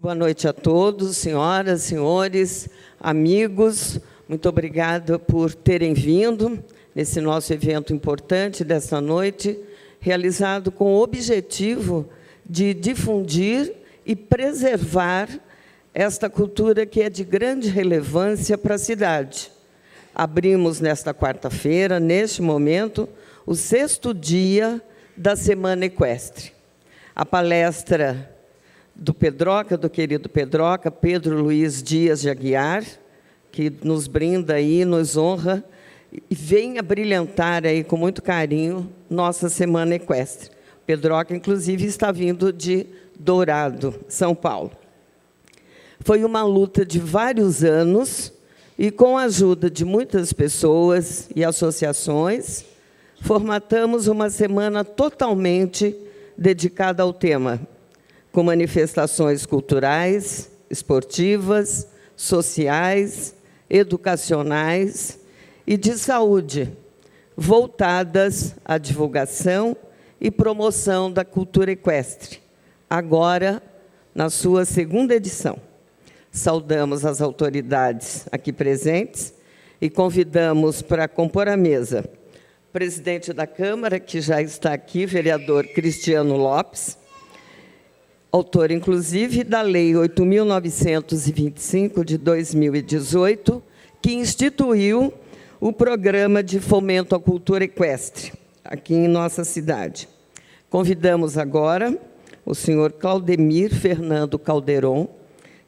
Boa noite a todos, senhoras, senhores, amigos. Muito obrigada por terem vindo nesse nosso evento importante desta noite, realizado com o objetivo de difundir e preservar esta cultura que é de grande relevância para a cidade. Abrimos nesta quarta-feira, neste momento, o 6º dia da Semana Equestre. A palestra do Pedroca, do querido Pedroca, Pedro Luiz Dias de Aguiar, que nos brinda aí, nos honra, e vem a brilhantar aí com muito carinho nossa Semana Equestre. Pedroca, inclusive, está vindo de Dourado, São Paulo. Foi uma luta de vários anos e, com a ajuda de muitas pessoas e associações, formatamos uma semana totalmente dedicada ao tema, com manifestações culturais, esportivas, sociais, educacionais e de saúde, voltadas à divulgação e promoção da cultura equestre, agora na sua 2ª edição. Saudamos as autoridades aqui presentes e convidamos para compor a mesa o presidente da Câmara, que já está aqui, vereador Cristiano Lopes, autor, inclusive, da Lei 8.925, de 2018, que instituiu o Programa de Fomento à Cultura Equestre, aqui em nossa cidade. Convidamos agora o senhor Claudemir Fernando Calderon,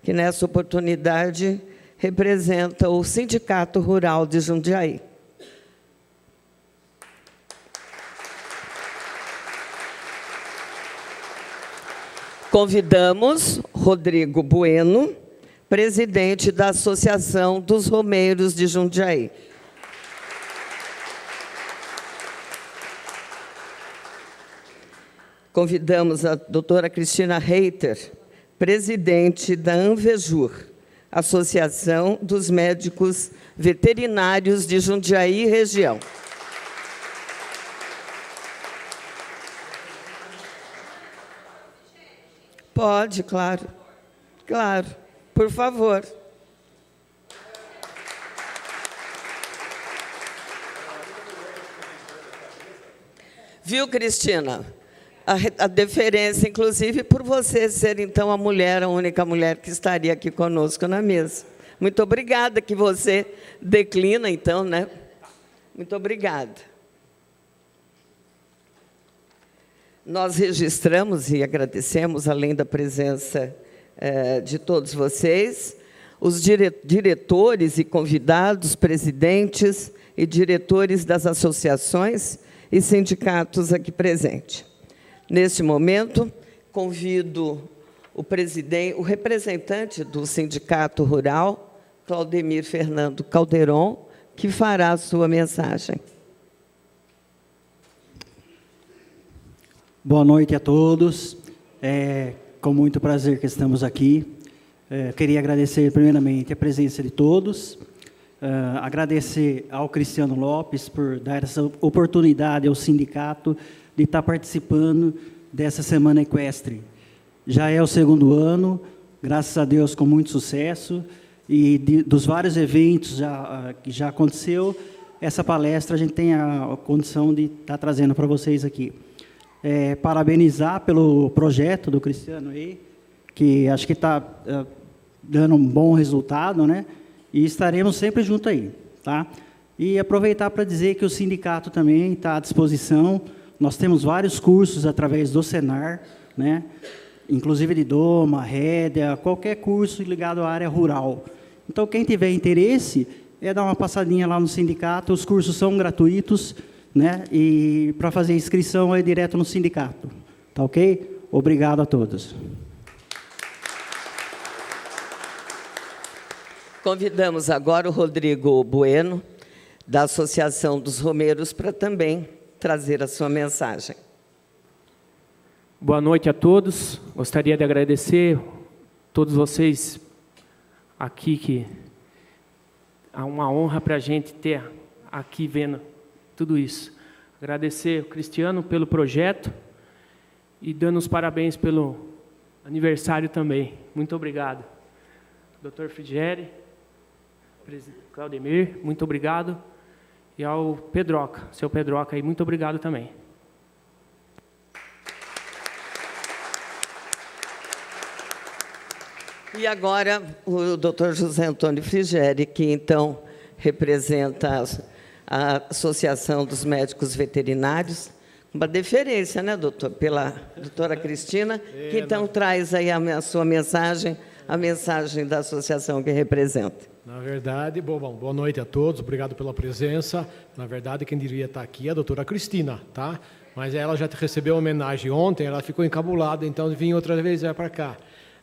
que, nessa oportunidade, representa o Sindicato Rural de Jundiaí. Convidamos Rodrigo Bueno, presidente da Associação dos Romeiros de Jundiaí. Convidamos a doutora Cristina Reiter, presidente da Anvejur, Associação dos Médicos Veterinários de Jundiaí e região. Pode, claro. Claro, por favor. Viu, Cristina? A deferência, inclusive, por você ser, então, a única mulher que estaria aqui conosco na mesa. Muito obrigada que você declina, então, né? Muito obrigada. Nós registramos e agradecemos, além da presença de todos vocês, os diretores e convidados, presidentes e diretores das associações e sindicatos aqui presentes. Neste momento, convido o representante do Sindicato Rural, Claudemir Fernando Calderon, que fará a sua mensagem. Boa noite a todos. Com muito prazer que estamos aqui. Queria agradecer, primeiramente, a presença de todos. Agradecer ao Cristiano Lopes por dar essa oportunidade ao sindicato de estar participando dessa Semana Equestre. Já é o 2º ano, graças a Deus, com muito sucesso, e dos vários eventos que já aconteceu, essa palestra a gente tem a condição de estar trazendo para vocês aqui. Parabenizar pelo projeto do Cristiano aí, que acho que está dando um bom resultado, né? E estaremos sempre juntos aí, tá? E aproveitar para dizer que o sindicato também está à disposição. Nós temos vários cursos através do Senar, né? Inclusive de doma, rédea, qualquer curso ligado à área rural. Então, quem tiver interesse, dar uma passadinha lá no sindicato, os cursos são gratuitos, né? E para fazer inscrição é direto no sindicato. Tá ok? Obrigado a todos. Convidamos agora o Rodrigo Bueno, da Associação dos Romeiros, para também trazer a sua mensagem. Boa noite a todos. Gostaria de agradecer a todos vocês aqui, que é uma honra para a gente ter aqui vendo tudo isso. Agradecer ao Cristiano pelo projeto e dando os parabéns pelo aniversário também. Muito obrigado. Dr. Frigeri, Claudemir, muito obrigado. E ao Pedroca, seu Pedroca aí, muito obrigado também. E agora o Dr. José Antônio Frigeri, que então representa a Associação dos Médicos Veterinários, uma deferência, né, doutor, pela doutora Cristina, que então traz aí a sua mensagem, a mensagem da associação que representa. Na verdade, boa noite a todos, obrigado pela presença. Na verdade, quem devia estar aqui é a doutora Cristina, tá? Mas ela já recebeu a homenagem ontem, ela ficou encabulada, então vim outra vez para cá,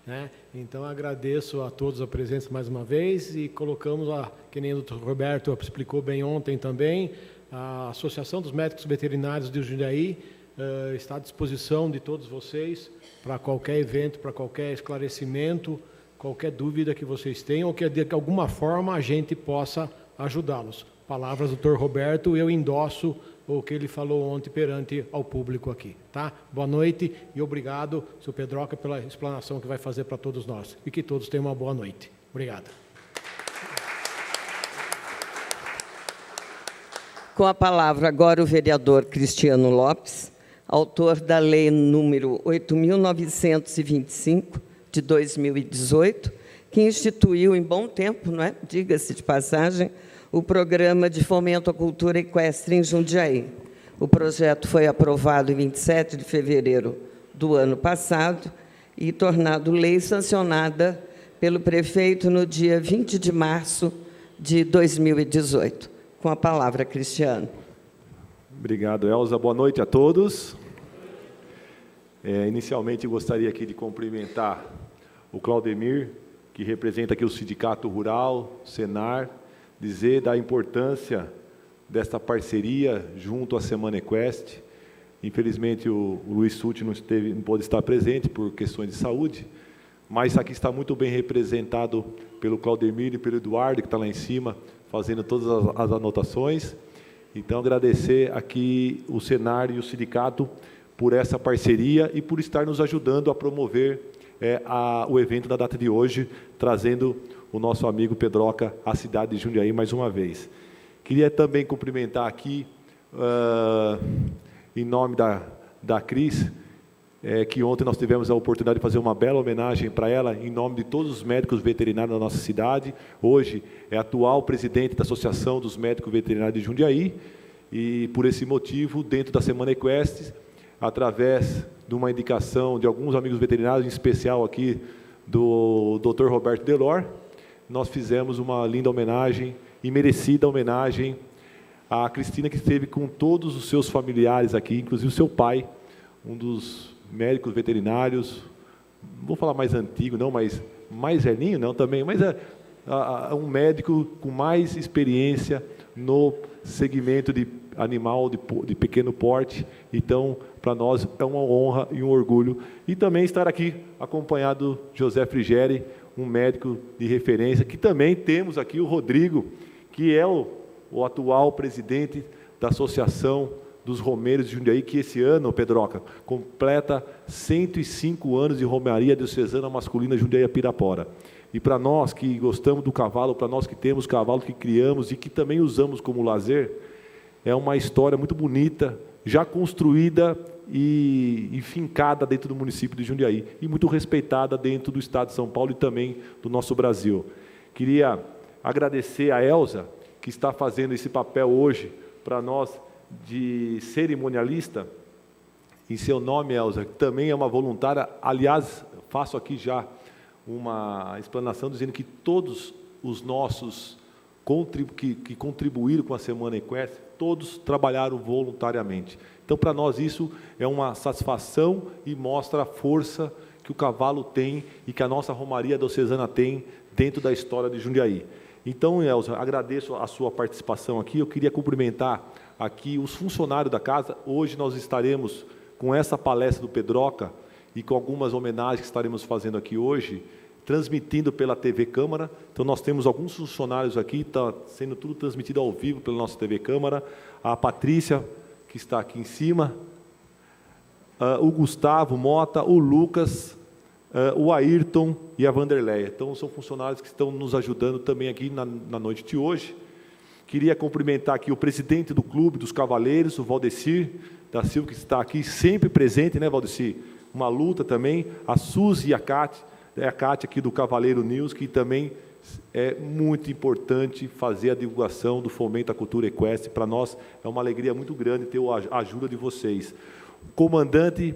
né? Então, agradeço a todos a presença mais uma vez e colocamos, que nem o doutor Roberto explicou bem ontem também, a Associação dos Médicos Veterinários de Jundiaí está à disposição de todos vocês para qualquer evento, para qualquer esclarecimento, qualquer dúvida que vocês tenham, ou que de alguma forma a gente possa ajudá-los. Palavras do Dr. Roberto, eu endosso o que ele falou ontem perante ao público aqui. Tá? Boa noite e obrigado, Sr. Pedroca, pela explanação que vai fazer para todos nós. E que todos tenham uma boa noite. Obrigado. Com a palavra agora o vereador Cristiano Lopes, autor da Lei número 8.925, de 2018, que instituiu em bom tempo, não é? Diga-se de passagem, o Programa de Fomento à Cultura Equestre em Jundiaí. O projeto foi aprovado em 27 de fevereiro do ano passado e tornado lei sancionada pelo prefeito no dia 20 de março de 2018. Com a palavra, Cristiano. Obrigado, Elza. Boa noite a todos. Inicialmente, gostaria aqui de cumprimentar o Claudemir, que representa aqui o Sindicato Rural, Senar, dizer da importância desta parceria junto à Semana Equestre. Infelizmente, o Luiz Sutti não pôde estar presente por questões de saúde, mas aqui está muito bem representado pelo Claudemir e pelo Eduardo, que está lá em cima, fazendo todas as anotações. Então, agradecer aqui o Senar e o sindicato por essa parceria e por estar nos ajudando a promover o evento da data de hoje, trazendo o nosso amigo Pedroca à cidade de Jundiaí mais uma vez. Queria também cumprimentar aqui, em nome da Cris, que ontem nós tivemos a oportunidade de fazer uma bela homenagem para ela, em nome de todos os médicos veterinários da nossa cidade. Hoje é atual presidente da Associação dos Médicos Veterinários de Jundiaí, e por esse motivo, dentro da Semana Equestre, através de uma indicação de alguns amigos veterinários, em especial aqui do Dr. Roberto Delor, nós fizemos uma linda homenagem e merecida homenagem à Cristina, que esteve com todos os seus familiares aqui, inclusive o seu pai, um dos médicos veterinários, não vou falar mais antigo, não, mas mais velhinho, não, também, mas um médico com mais experiência no segmento de animal de pequeno porte. Então, para nós é uma honra e um orgulho. E também estar aqui acompanhado de José Frigeri, um médico de referência, que também temos aqui o Rodrigo, que é o atual presidente da Associação dos Romeiros de Jundiaí, que esse ano, Pedroca, completa 105 anos de romaria diocesana masculina Jundiaí-Pirapora. E para nós que gostamos do cavalo, para nós que temos cavalo, que criamos e que também usamos como lazer, é uma história muito bonita, já construída e fincada dentro do município de Jundiaí, e muito respeitada dentro do estado de São Paulo e também do nosso Brasil. Queria agradecer a Elza, que está fazendo esse papel hoje para nós de cerimonialista. Em seu nome, Elza, que também é uma voluntária. Aliás, faço aqui já uma explanação dizendo que todos os nossos que contribuíram com a Semana Equestre, todos trabalharam voluntariamente. Então, para nós, isso é uma satisfação e mostra a força que o cavalo tem e que a nossa Romaria Diocesana tem dentro da história de Jundiaí. Então, Elza, agradeço a sua participação aqui. Eu queria cumprimentar aqui os funcionários da casa. Hoje nós estaremos com essa palestra do Pedroca e com algumas homenagens que estaremos fazendo aqui hoje, transmitindo pela TV Câmara. Então, nós temos alguns funcionários aqui, está sendo tudo transmitido ao vivo pela nossa TV Câmara. A Patrícia, que está aqui em cima, o Gustavo Mota, o Lucas, o Ayrton e a Vanderleia. Então, são funcionários que estão nos ajudando também aqui na noite de hoje. Queria cumprimentar aqui o presidente do Clube dos Cavaleiros, o Valdecir da Silva, que está aqui sempre presente, né, Valdecir? Uma luta também. A Suzy e a Cátia aqui do Cavaleiro News, que também é muito importante fazer a divulgação do fomento à cultura equestre. Para nós é uma alegria muito grande ter a ajuda de vocês. O comandante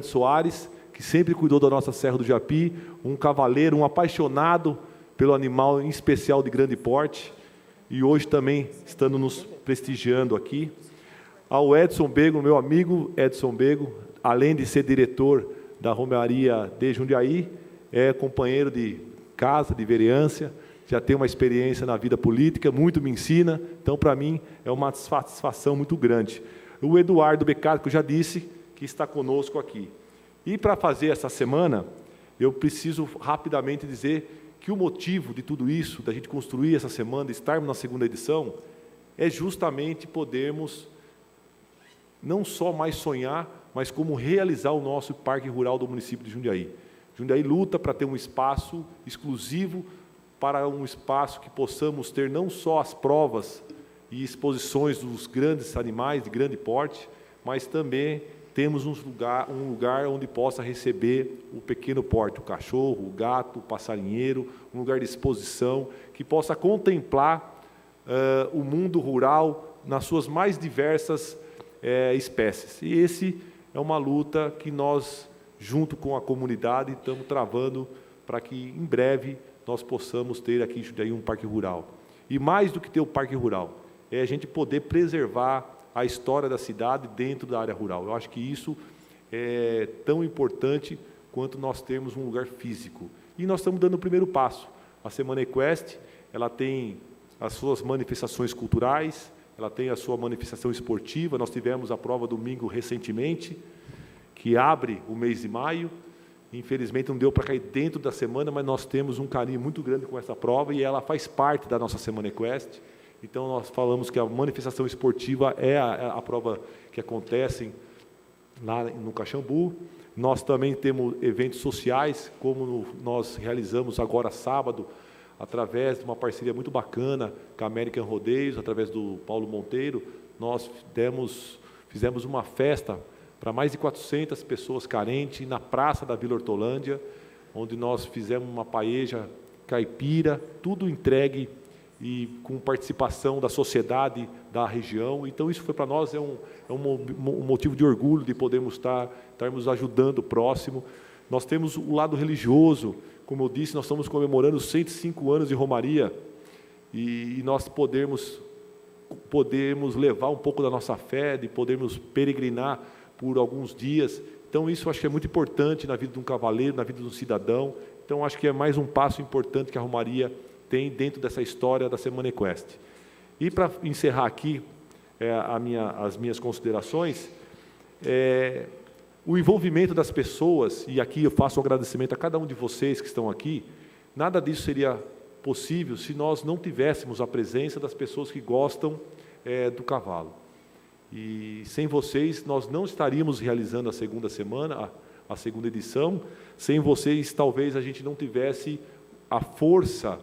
Soares, que sempre cuidou da nossa Serra do Japi, um cavaleiro, um apaixonado pelo animal, em especial de grande porte, e hoje também estando nos prestigiando aqui. Ao Edson Bego, meu amigo Edson Bego, além de ser diretor da Romaria de Jundiaí, é companheiro de casa, de vereança, já tem uma experiência na vida política, muito me ensina, então para mim é uma satisfação muito grande. O Eduardo Beccato, que eu já disse, que está conosco aqui. E para fazer essa semana, eu preciso rapidamente dizer que o motivo de tudo isso, da gente construir essa semana, estarmos na segunda edição, é justamente podermos não só mais sonhar, mas como realizar o nosso Parque Rural do município de Jundiaí. Jundiaí luta para ter um espaço exclusivo, para um espaço que possamos ter não só as provas e exposições dos grandes animais de grande porte, mas também temos um lugar onde possa receber o pequeno porte, o cachorro, o gato, o passarinheiro, um lugar de exposição, que possa contemplar o mundo rural nas suas mais diversas espécies. E esse é uma luta que nós, junto com a comunidade, estamos travando para que, em breve, nós possamos ter aqui em Jundiaí um parque rural. E mais do que ter o parque rural, é a gente poder preservar a história da cidade dentro da área rural. Eu acho que isso é tão importante quanto nós termos um lugar físico. E nós estamos dando o primeiro passo. A Semana Equestre, ela tem as suas manifestações culturais, ela tem a sua manifestação esportiva. Nós tivemos a prova domingo recentemente, que abre o mês de maio. Infelizmente não deu para cair dentro da semana, mas nós temos um carinho muito grande com essa prova e ela faz parte da nossa Semana Equestre. Então, nós falamos que a manifestação esportiva é a prova que acontece lá no Caxambu. Nós também temos eventos sociais, como nós realizamos agora sábado, através de uma parceria muito bacana com a American Rodeios, através do Paulo Monteiro. Nós fizemos uma festa para mais de 400 pessoas carentes na Praça da Vila Hortolândia, onde nós fizemos uma paeja caipira, tudo entregue e com participação da sociedade da região. Então, isso foi para nós um motivo de orgulho de podermos estarmos ajudando o próximo. Nós temos o lado religioso, como eu disse, nós estamos comemorando 105 anos de Romaria, e nós podemos levar um pouco da nossa fé, de podermos peregrinar por alguns dias. Então, isso eu acho que é muito importante na vida de um cavaleiro, na vida de um cidadão. Então, acho que é mais um passo importante que a Romaria tem dentro dessa história da Semana Equestre. E para encerrar aqui as minhas considerações, o envolvimento das pessoas, e aqui eu faço um agradecimento a cada um de vocês que estão aqui, nada disso seria possível se nós não tivéssemos a presença das pessoas que gostam do cavalo. E sem vocês, nós não estaríamos realizando a segunda semana, a segunda edição. Sem vocês, talvez a gente não tivesse a força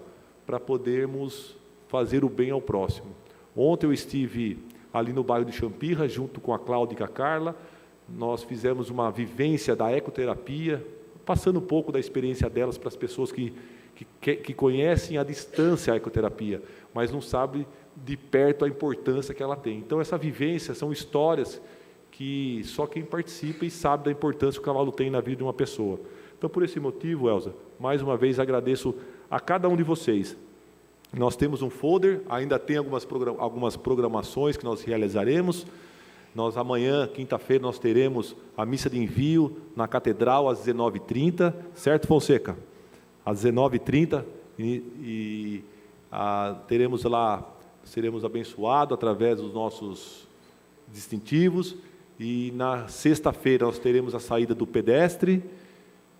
para podermos fazer o bem ao próximo. Ontem eu estive ali no bairro de Champirra, junto com a Cláudia e a Carla. Nós fizemos uma vivência da ecoterapia, passando um pouco da experiência delas para as pessoas que conhecem à distância a ecoterapia, mas não sabem de perto a importância que ela tem. Então, essa vivência são histórias que só quem participa e sabe da importância que o cavalo tem na vida de uma pessoa. Então, por esse motivo, Elza, mais uma vez agradeço a cada um de vocês. Nós temos um folder, ainda tem algumas programações que nós realizaremos. Nós amanhã, quinta-feira, nós teremos a missa de envio na Catedral às 19h30, certo, Fonseca? Às 19h30, teremos lá, seremos abençoados através dos nossos distintivos, e na sexta-feira nós teremos a saída do pedestre,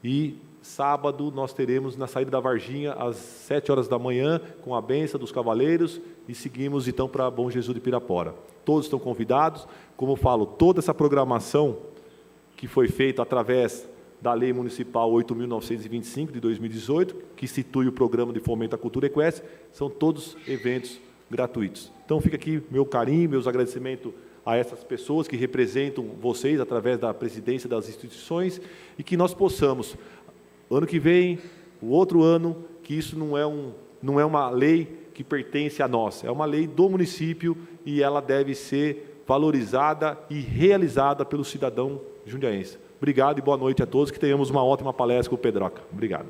e sábado nós teremos na saída da Varginha às 7h da manhã, com a bênção dos cavaleiros, e seguimos então para Bom Jesus de Pirapora. Todos estão convidados. Como eu falo, toda essa programação que foi feita através da Lei Municipal 8.925, de 2018, que institui o Programa de Fomento à Cultura Equestre. São todos eventos gratuitos. Então, fica aqui meu carinho, meus agradecimentos a essas pessoas que representam vocês através da presidência das instituições e que nós possamos, ano que vem, o outro ano, que isso não é uma lei que pertence a nós, é uma lei do município e ela deve ser valorizada e realizada pelo cidadão jundiaense. Obrigado e boa noite a todos, que tenhamos uma ótima palestra com o Pedroca. Obrigado.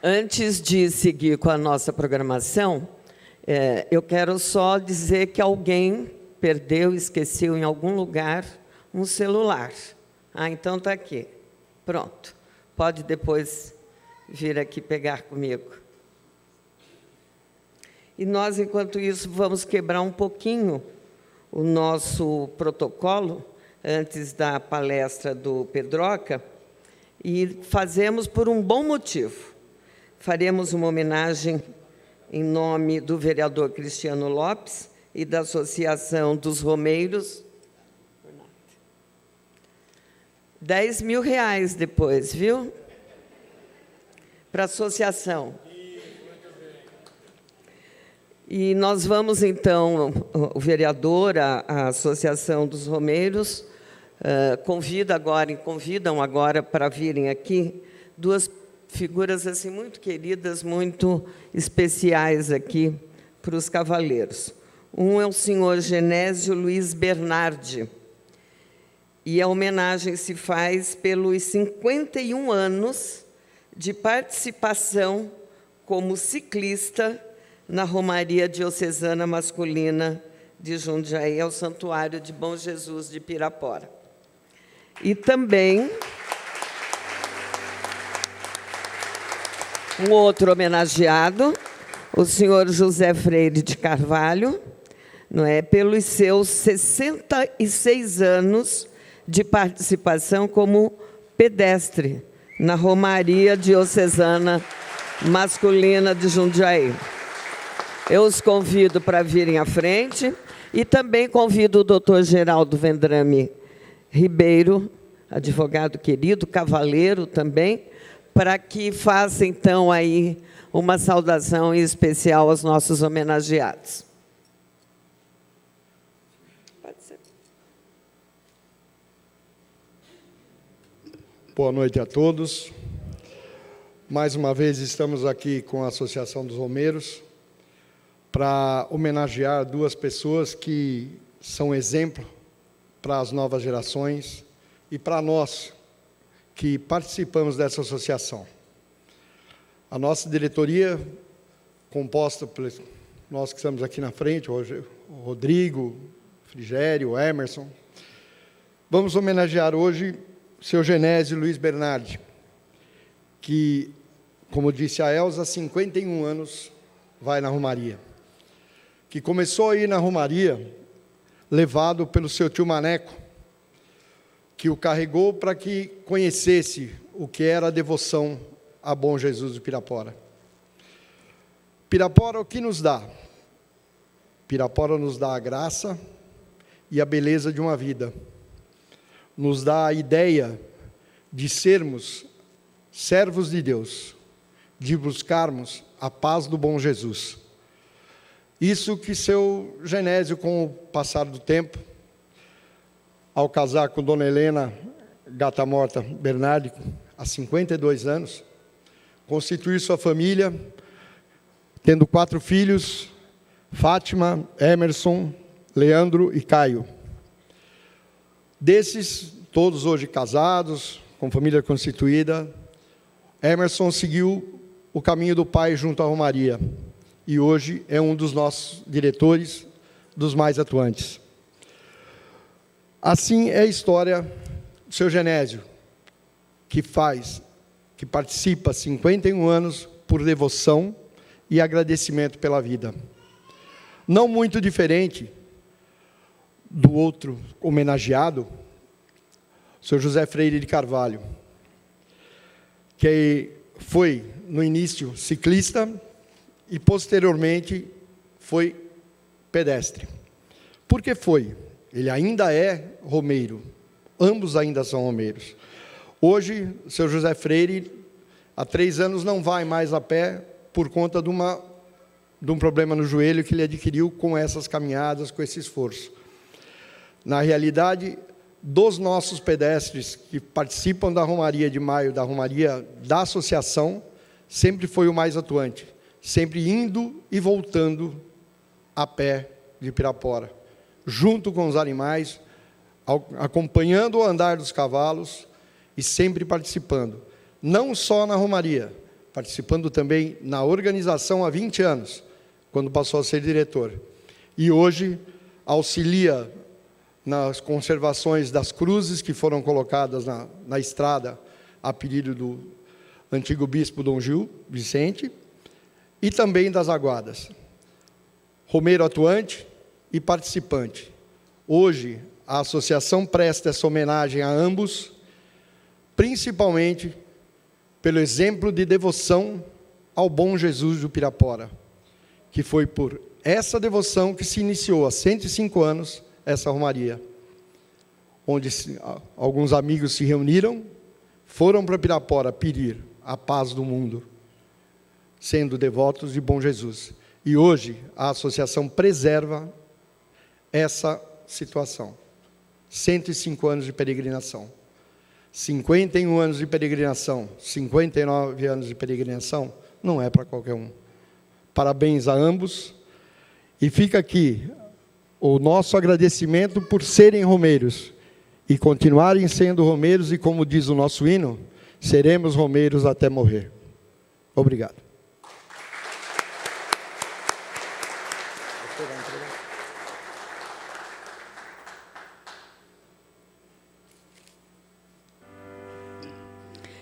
Antes de seguir com a nossa programação, eu quero só dizer que alguém perdeu, esqueceu em algum lugar um celular. Ah, então está aqui. Pronto. Pode depois vir aqui pegar comigo. E nós, enquanto isso, vamos quebrar um pouquinho o nosso protocolo, antes da palestra do Pedroca, e fazemos por um bom motivo. Faremos uma homenagem em nome do vereador Cristiano Lopes e da Associação dos Romeiros. R$10 mil depois, viu? Para a associação. E nós vamos, então, o vereador, a Associação dos Romeiros, convidam agora para virem aqui duas figuras assim muito queridas, muito especiais aqui para os cavaleiros. Um é o senhor Genésio Luiz Bernardi, e a homenagem se faz pelos 51 anos de participação como ciclista na Romaria Diocesana Masculina de Jundiaí, ao Santuário de Bom Jesus de Pirapora. E também um outro homenageado, o senhor José Freire de Carvalho, não é, pelos seus 66 anos de participação como pedestre na Romaria Diocesana Masculina de Jundiaí. Eu os convido para virem à frente e também convido o doutor Geraldo Vendrame Ribeiro, advogado querido, cavaleiro também, para que faça, então, aí uma saudação especial aos nossos homenageados. Pode ser. Boa noite a todos. Mais uma vez estamos aqui com a Associação dos Romeiros para homenagear duas pessoas que são exemplo para as novas gerações e para nós que participamos dessa associação. A nossa diretoria, composta por nós que estamos aqui na frente, o Rodrigo, Frigério, o Emerson, vamos homenagear hoje o seu Genésio Luiz Bernardi, que, como disse a Elza, há 51 anos vai na Romaria, que começou a ir na Romaria levado pelo seu tio Maneco, que o carregou para que conhecesse o que era a devoção a Bom Jesus de Pirapora. Pirapora, o que nos dá? Pirapora nos dá a graça e a beleza de uma vida. Nos dá a ideia de sermos servos de Deus, de buscarmos a paz do Bom Jesus. Isso que seu Genésio, com o passar do tempo, ao casar com Dona Helena Gata Morta Bernardi, há 52 anos, constituiu sua família, tendo 4 filhos, Fátima, Emerson, Leandro e Caio. Desses, todos hoje casados, com família constituída, Emerson seguiu o caminho do pai junto à Romaria, e hoje é um dos nossos diretores, dos mais atuantes. Assim é a história do seu Genésio, que participa há 51 anos por devoção e agradecimento pela vida. Não muito diferente do outro homenageado, o seu José Freire de Carvalho, que foi, no início, ciclista e, posteriormente, foi pedestre. Por que foi? Ele ainda é romeiro. Ambos ainda são romeiros. Hoje, o seu José Freire, há 3 anos, não vai mais a pé por conta de um problema no joelho que ele adquiriu com essas caminhadas, com esse esforço. Na realidade, dos nossos pedestres que participam da Romaria de Maio, da Romaria da Associação, sempre foi o mais atuante, sempre indo e voltando a pé de Pirapora, junto com os animais, acompanhando o andar dos cavalos e sempre participando, não só na Romaria, participando também na organização há 20 anos, quando passou a ser diretor. E hoje auxilia nas conservações das cruzes que foram colocadas na estrada a pedido do antigo bispo Dom Gil Vicente, e também das aguadas. Romeiro atuante e participante. Hoje, a associação presta essa homenagem a ambos, principalmente pelo exemplo de devoção ao bom Jesus do Pirapora, que foi por essa devoção que se iniciou há 105 anos essa romaria, onde alguns amigos se reuniram, foram para Pirapora pedir a paz do mundo, sendo devotos de bom Jesus. E hoje a associação preserva essa situação. 105 anos de peregrinação. 51 anos de peregrinação, 59 anos de peregrinação, não é para qualquer um. Parabéns a ambos. E fica aqui o nosso agradecimento por serem romeiros e continuarem sendo romeiros, e como diz o nosso hino, seremos romeiros até morrer. Obrigado.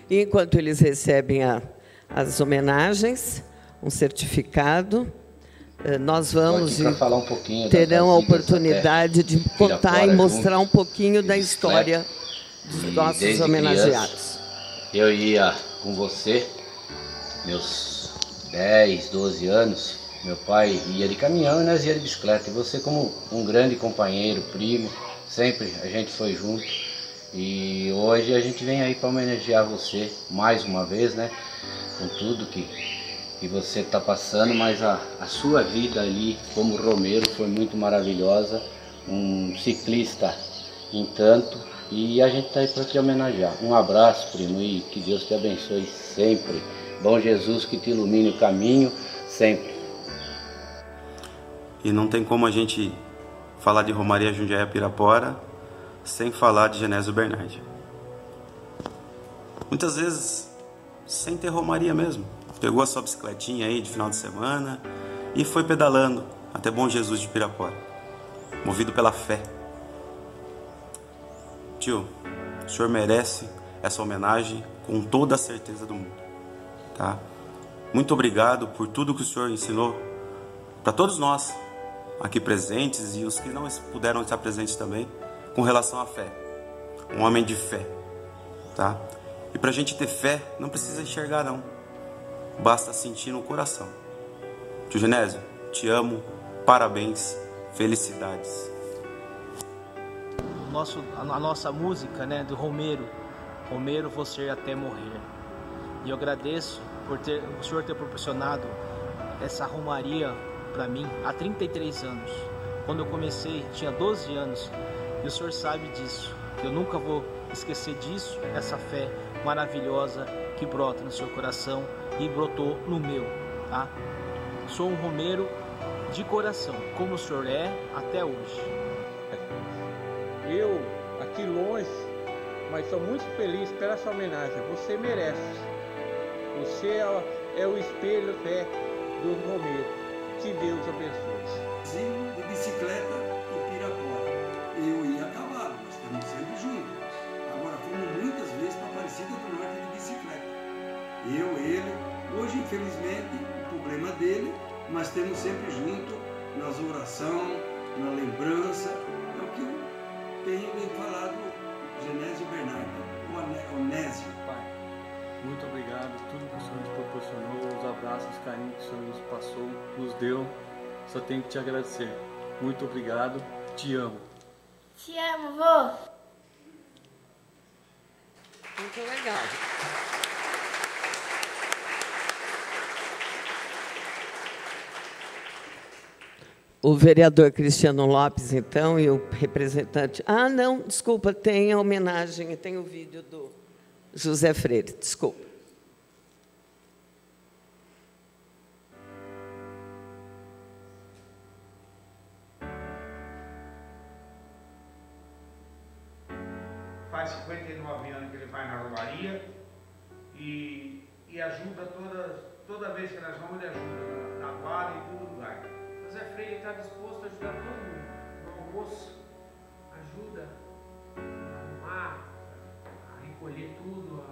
E enquanto eles recebem as homenagens, um certificado, nós vamos falar um pouquinho terão a oportunidade de contar e mostrar um pouquinho da história dos nossos homenageados. Eu ia com você, meus 10, 12 anos, meu pai ia de caminhão e nós ia de bicicleta. E você, como um grande companheiro, primo, sempre a gente foi junto. E hoje a gente vem aí para homenagear você mais uma vez, né? Com tudo que você está passando, mas a sua vida ali como romeiro foi muito maravilhosa, um ciclista em tanto, e a gente está aí para te homenagear. Um abraço, primo, e que Deus te abençoe sempre. Bom Jesus que te ilumine o caminho sempre. E não tem como a gente falar de Romaria Jundiaí Pirapora sem falar de Genésio Bernardi. Muitas vezes sem ter romaria mesmo. Pegou a sua bicicletinha aí de final de semana e foi pedalando até Bom Jesus de Pirapora, movido pela fé. Tio, o senhor merece essa homenagem com toda a certeza do mundo, tá? Muito obrigado por tudo que o senhor ensinou para todos nós aqui presentes e os que não puderam estar presentes também, com relação à fé. Um homem de fé, tá? E para a gente ter fé, não precisa enxergar não, basta sentir no coração. Tio Genésio, te amo, parabéns, felicidades. A nossa música, né, do Romeiro, vou ser até morrer. E eu agradeço por o senhor ter proporcionado essa romaria para mim há 33 anos. Quando eu comecei, tinha 12 anos, e o senhor sabe disso, que eu nunca vou esquecer disso, essa fé maravilhosa que brota no seu coração e brotou no meu, tá? Sou um romeiro de coração, como o senhor é até hoje. Eu, aqui longe, mas estou muito feliz pela sua homenagem. Você merece. Você é o espelho dos romeiros. Que Deus abençoe. De bicicleta em Pirapora. Eu ia a cavalo, nós estamos sempre juntos. Agora fomos muitas vezes para Aparecida do Norte de bicicleta. Ele. Hoje, infelizmente, o problema dele, mas temos sempre junto nas orações, na lembrança. É o que eu tenho me falado, Genésio Bernardi, o Onésio. Pai, muito obrigado por tudo que o Senhor nos proporcionou, os abraços, os carinhos que o Senhor nos passou, nos deu. Só tenho que te agradecer. Muito obrigado, te amo. Te amo, vô. Muito legal. O vereador Cristiano Lopes, então, e o representante... Ah, não, desculpa, tem a homenagem, tem o vídeo do José Freire, desculpa. Faz 59 anos que ele vai na romaria e ajuda toda vez que nós vamos, ele ajuda na guarda e em todo lugar. José Freire está disposto a ajudar todo mundo. No almoço, ajuda a arrumar, a recolher tudo.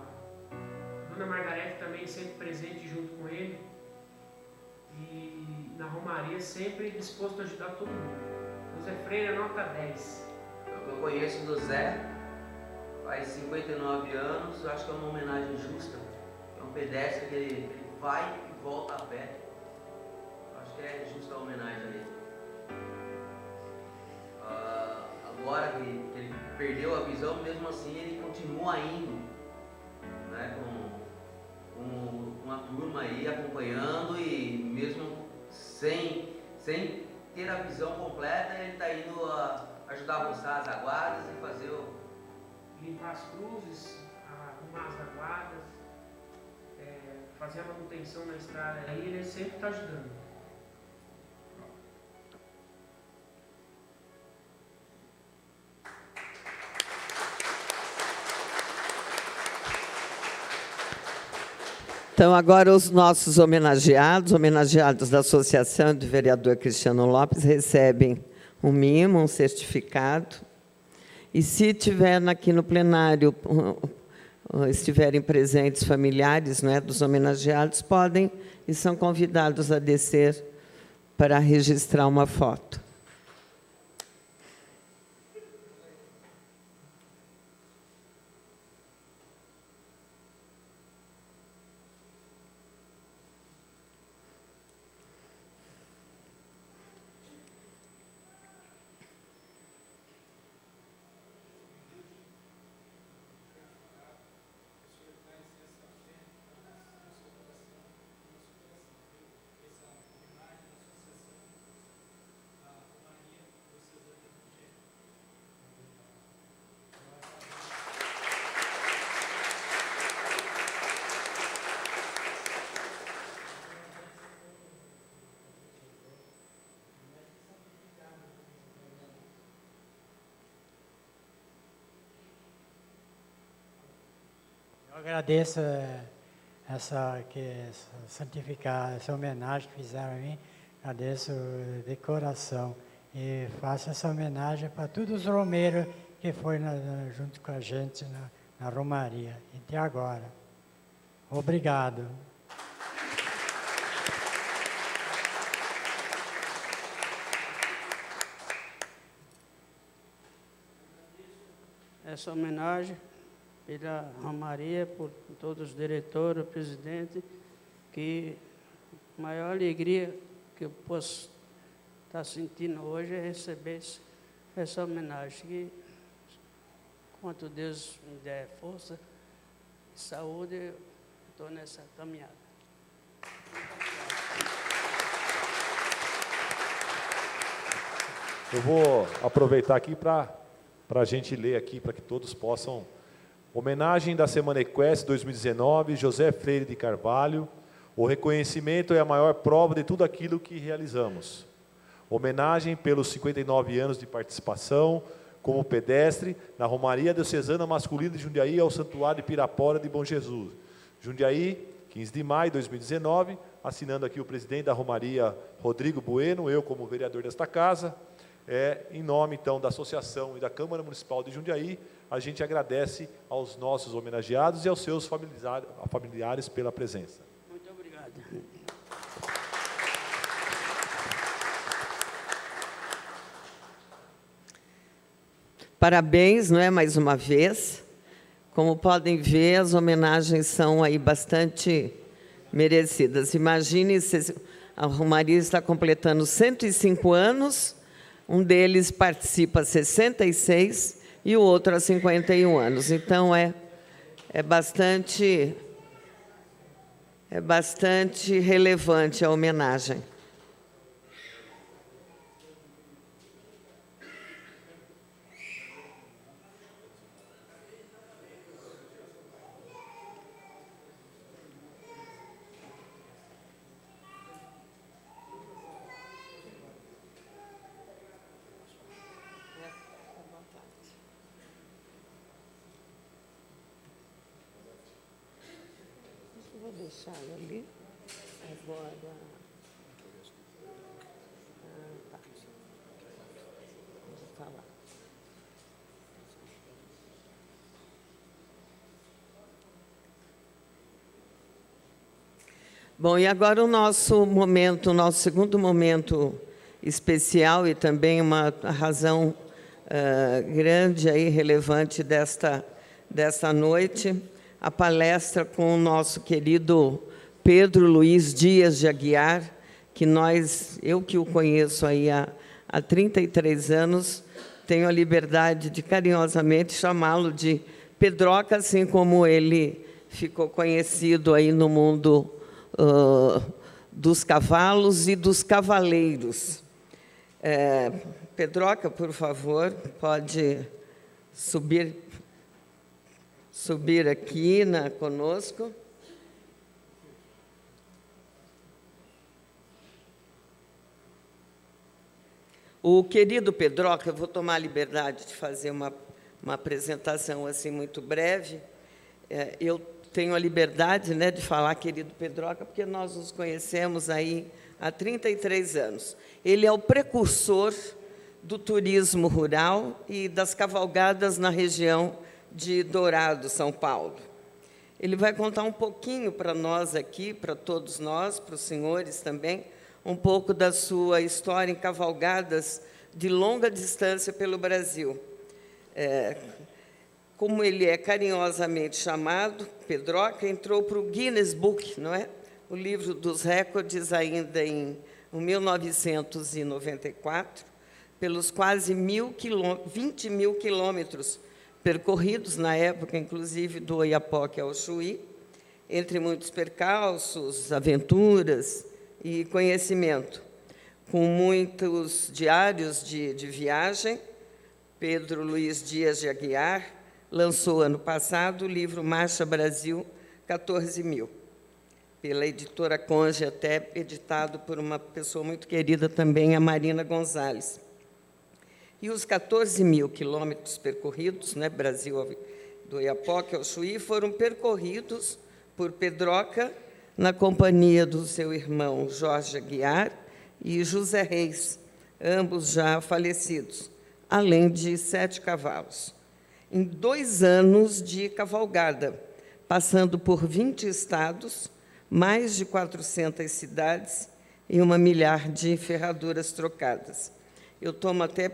A Dona Margarete também sempre presente junto com ele. E na romaria sempre disposto a ajudar todo mundo. José Freire é nota 10. Eu conheço do Zé, faz 59 anos, eu acho que é uma homenagem justa. É um pedestre que ele vai e volta a pé. Acho que é justa a homenagem a ele. Agora que ele perdeu a visão, mesmo assim ele continua indo, né, com uma turma aí acompanhando, e mesmo sem ter a visão completa, ele está indo ajudar a roçar as aguadas e fazer limpar as cruzes, arrumar as aguadas, fazer a manutenção na estrada. Aí ele sempre está ajudando. Então, agora os nossos homenageados da Associação do Vereador Cristiano Lopes, recebem um mimo, um certificado. E se tiver aqui no plenário, estiverem presentes familiares, né, dos homenageados, podem e são convidados a descer para registrar uma foto. Eu agradeço santificar essa homenagem que fizeram a mim, agradeço de coração e faço essa homenagem para todos os romeiros que foram junto com a gente na romaria, até agora. Obrigado. Essa homenagem pela Romaria, por todos os diretores, o presidente, que a maior alegria que eu posso estar sentindo hoje é receber essa homenagem. Que, quanto Deus me der força e saúde, eu estou nessa caminhada. Eu vou aproveitar aqui para a gente ler aqui, para que todos possam... Homenagem da Semana Equestre 2019, José Freire de Carvalho. O reconhecimento é a maior prova de tudo aquilo que realizamos. Homenagem pelos 59 anos de participação como pedestre na Romaria Diocesana Masculina de Jundiaí ao Santuário de Pirapora de Bom Jesus. Jundiaí, 15 de maio de 2019, assinando aqui o presidente da Romaria, Rodrigo Bueno, eu como vereador desta casa. Em nome, então, da Associação e da Câmara Municipal de Jundiaí, a gente agradece aos nossos homenageados e aos seus familiares pela presença. Muito obrigado. Parabéns, não é, mais uma vez. Como podem ver, as homenagens são aí bastante merecidas. Imagine se a Romaria está completando 105 anos, Um deles participa há 66 e o outro há 51 anos. Então, é bastante relevante a homenagem. Vou deixar ali. Agora. Tá. Vou falar. Bom, e agora o nosso segundo momento especial e também uma razão grande e relevante desta noite, a palestra com o nosso querido Pedro Luiz Dias de Aguiar, que eu que o conheço aí há 33 anos, tenho a liberdade de carinhosamente chamá-lo de Pedroca, assim como ele ficou conhecido aí no mundo dos cavalos e dos cavaleiros. Pedroca, por favor, pode subir aqui conosco. O querido Pedroca, eu vou tomar a liberdade de fazer uma apresentação assim muito breve. Eu tenho a liberdade, né, de falar querido Pedroca, porque nós nos conhecemos aí há 33 anos. Ele é o precursor do turismo rural e das cavalgadas na região de Dourado, São Paulo. Ele vai contar um pouquinho para nós aqui, para todos nós, para os senhores também, um pouco da sua história em cavalgadas de longa distância pelo Brasil. Como ele é carinhosamente chamado, Pedroca entrou para o Guinness Book, não é? O livro dos recordes, ainda em 1994, pelos quase 20 mil quilômetros percorridos, na época, inclusive, do Oiapoque ao Chuí, entre muitos percalços, aventuras e conhecimento. Com muitos diários de viagem, Pedro Luiz Dias de Aguiar lançou, ano passado, o livro Marcha Brasil 14.000, pela editora Conge, até editado por uma pessoa muito querida também, a Marina Gonzalez. E os 14.000 quilômetros percorridos, né, Brasil do Oiapoque ao Chuí, foram percorridos por Pedroca na companhia do seu irmão Jorge Aguiar e José Reis, ambos já falecidos, além de 7 cavalos. Em 2 anos de cavalgada, passando por 20 estados, mais de 400 cidades e 1 milhar de ferraduras trocadas. Eu tomo até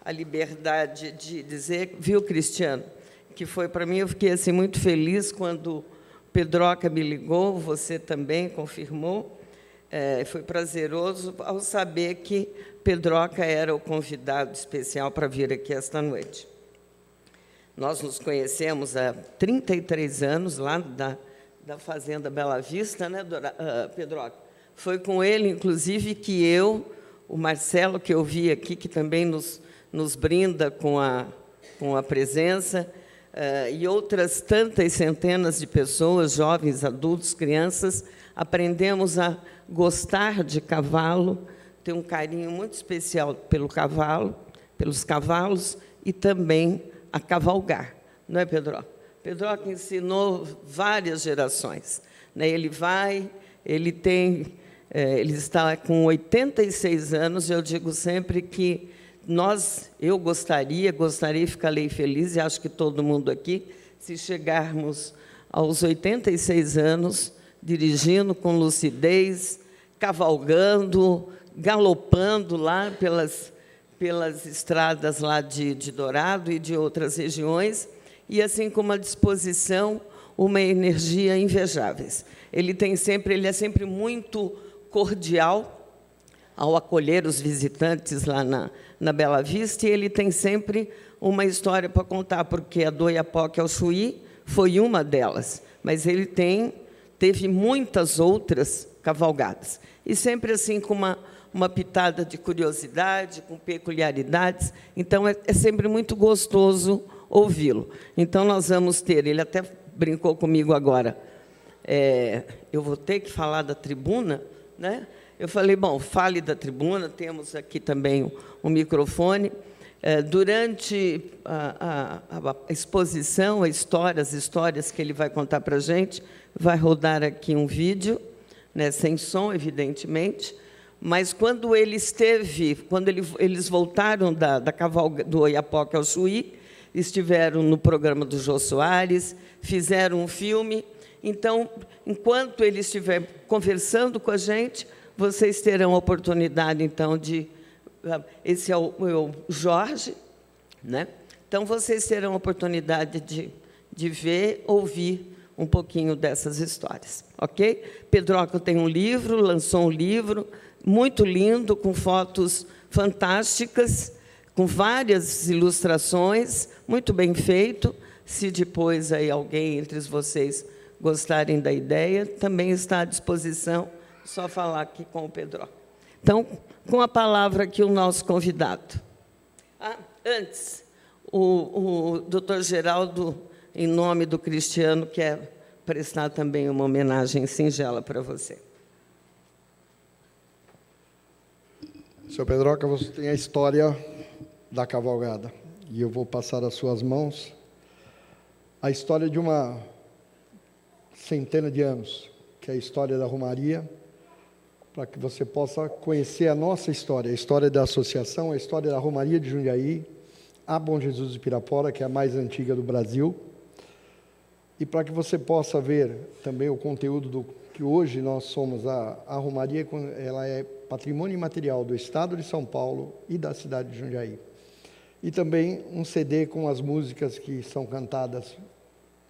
a liberdade de dizer, viu, Cristiano, que foi para mim, eu fiquei assim, muito feliz quando Pedroca me ligou, você também confirmou, foi prazeroso ao saber que Pedroca era o convidado especial para vir aqui esta noite. Nós nos conhecemos há 33 anos, lá da Fazenda Bela Vista, né, Pedroca? Foi com ele, inclusive, que o Marcelo, que eu vi aqui, que também nos brinda com a presença, e outras tantas centenas de pessoas, jovens, adultos, crianças, aprendemos a gostar de cavalo, ter um carinho muito especial pelos cavalos e também a cavalgar, não é, Pedroca? Pedroca ensinou várias gerações, né? Ele está com 86 anos, eu digo sempre que eu gostaria e ficarei feliz, e acho que todo mundo aqui, se chegarmos aos 86 anos, dirigindo com lucidez, cavalgando, galopando lá pelas estradas lá de Dourado e de outras regiões, e assim com uma disposição, uma energia invejáveis. Ele é sempre muito cordial, ao acolher os visitantes lá na Bela Vista, e ele tem sempre uma história para contar, porque a do Oiapoque ao Chuí foi uma delas, mas ele teve muitas outras cavalgadas, e sempre assim com uma pitada de curiosidade, com peculiaridades, então é sempre muito gostoso ouvi-lo. Então, nós vamos ter, ele até brincou comigo agora, eu vou ter que falar da tribuna, né? Eu falei, bom, fale da tribuna, temos aqui também um microfone. Durante a exposição, as histórias que ele vai contar para a gente, vai rodar aqui um vídeo, né, sem som, evidentemente, mas quando eles voltaram do Oiapoque ao Chuí, estiveram no programa do Jô Soares, fizeram um filme. Então, enquanto ele estiver conversando com a gente, vocês terão a oportunidade, então, de... Esse é o Jorge, né? Então, vocês terão a oportunidade de ver, ouvir um pouquinho dessas histórias, ok? Pedroca tem um livro, lançou um livro muito lindo, com fotos fantásticas, com várias ilustrações, muito bem feito. Se depois aí alguém entre vocês gostarem da ideia, também está à disposição, só falar aqui com o Pedroca. Então, com a palavra aqui, o nosso convidado. Antes, o doutor Geraldo, em nome do Cristiano, quer prestar também uma homenagem singela para você. Senhor Pedroca, você tem a história da cavalgada, e eu vou passar às suas mãos a história de uma centena de anos, que é a história da Romaria, para que você possa conhecer a nossa história, a história da associação, a história da Romaria de Jundiaí, a Bom Jesus de Pirapora, que é a mais antiga do Brasil, e para que você possa ver também o conteúdo que hoje nós somos. A Romaria, ela é patrimônio imaterial do Estado de São Paulo e da cidade de Jundiaí. E também um CD com as músicas que são cantadas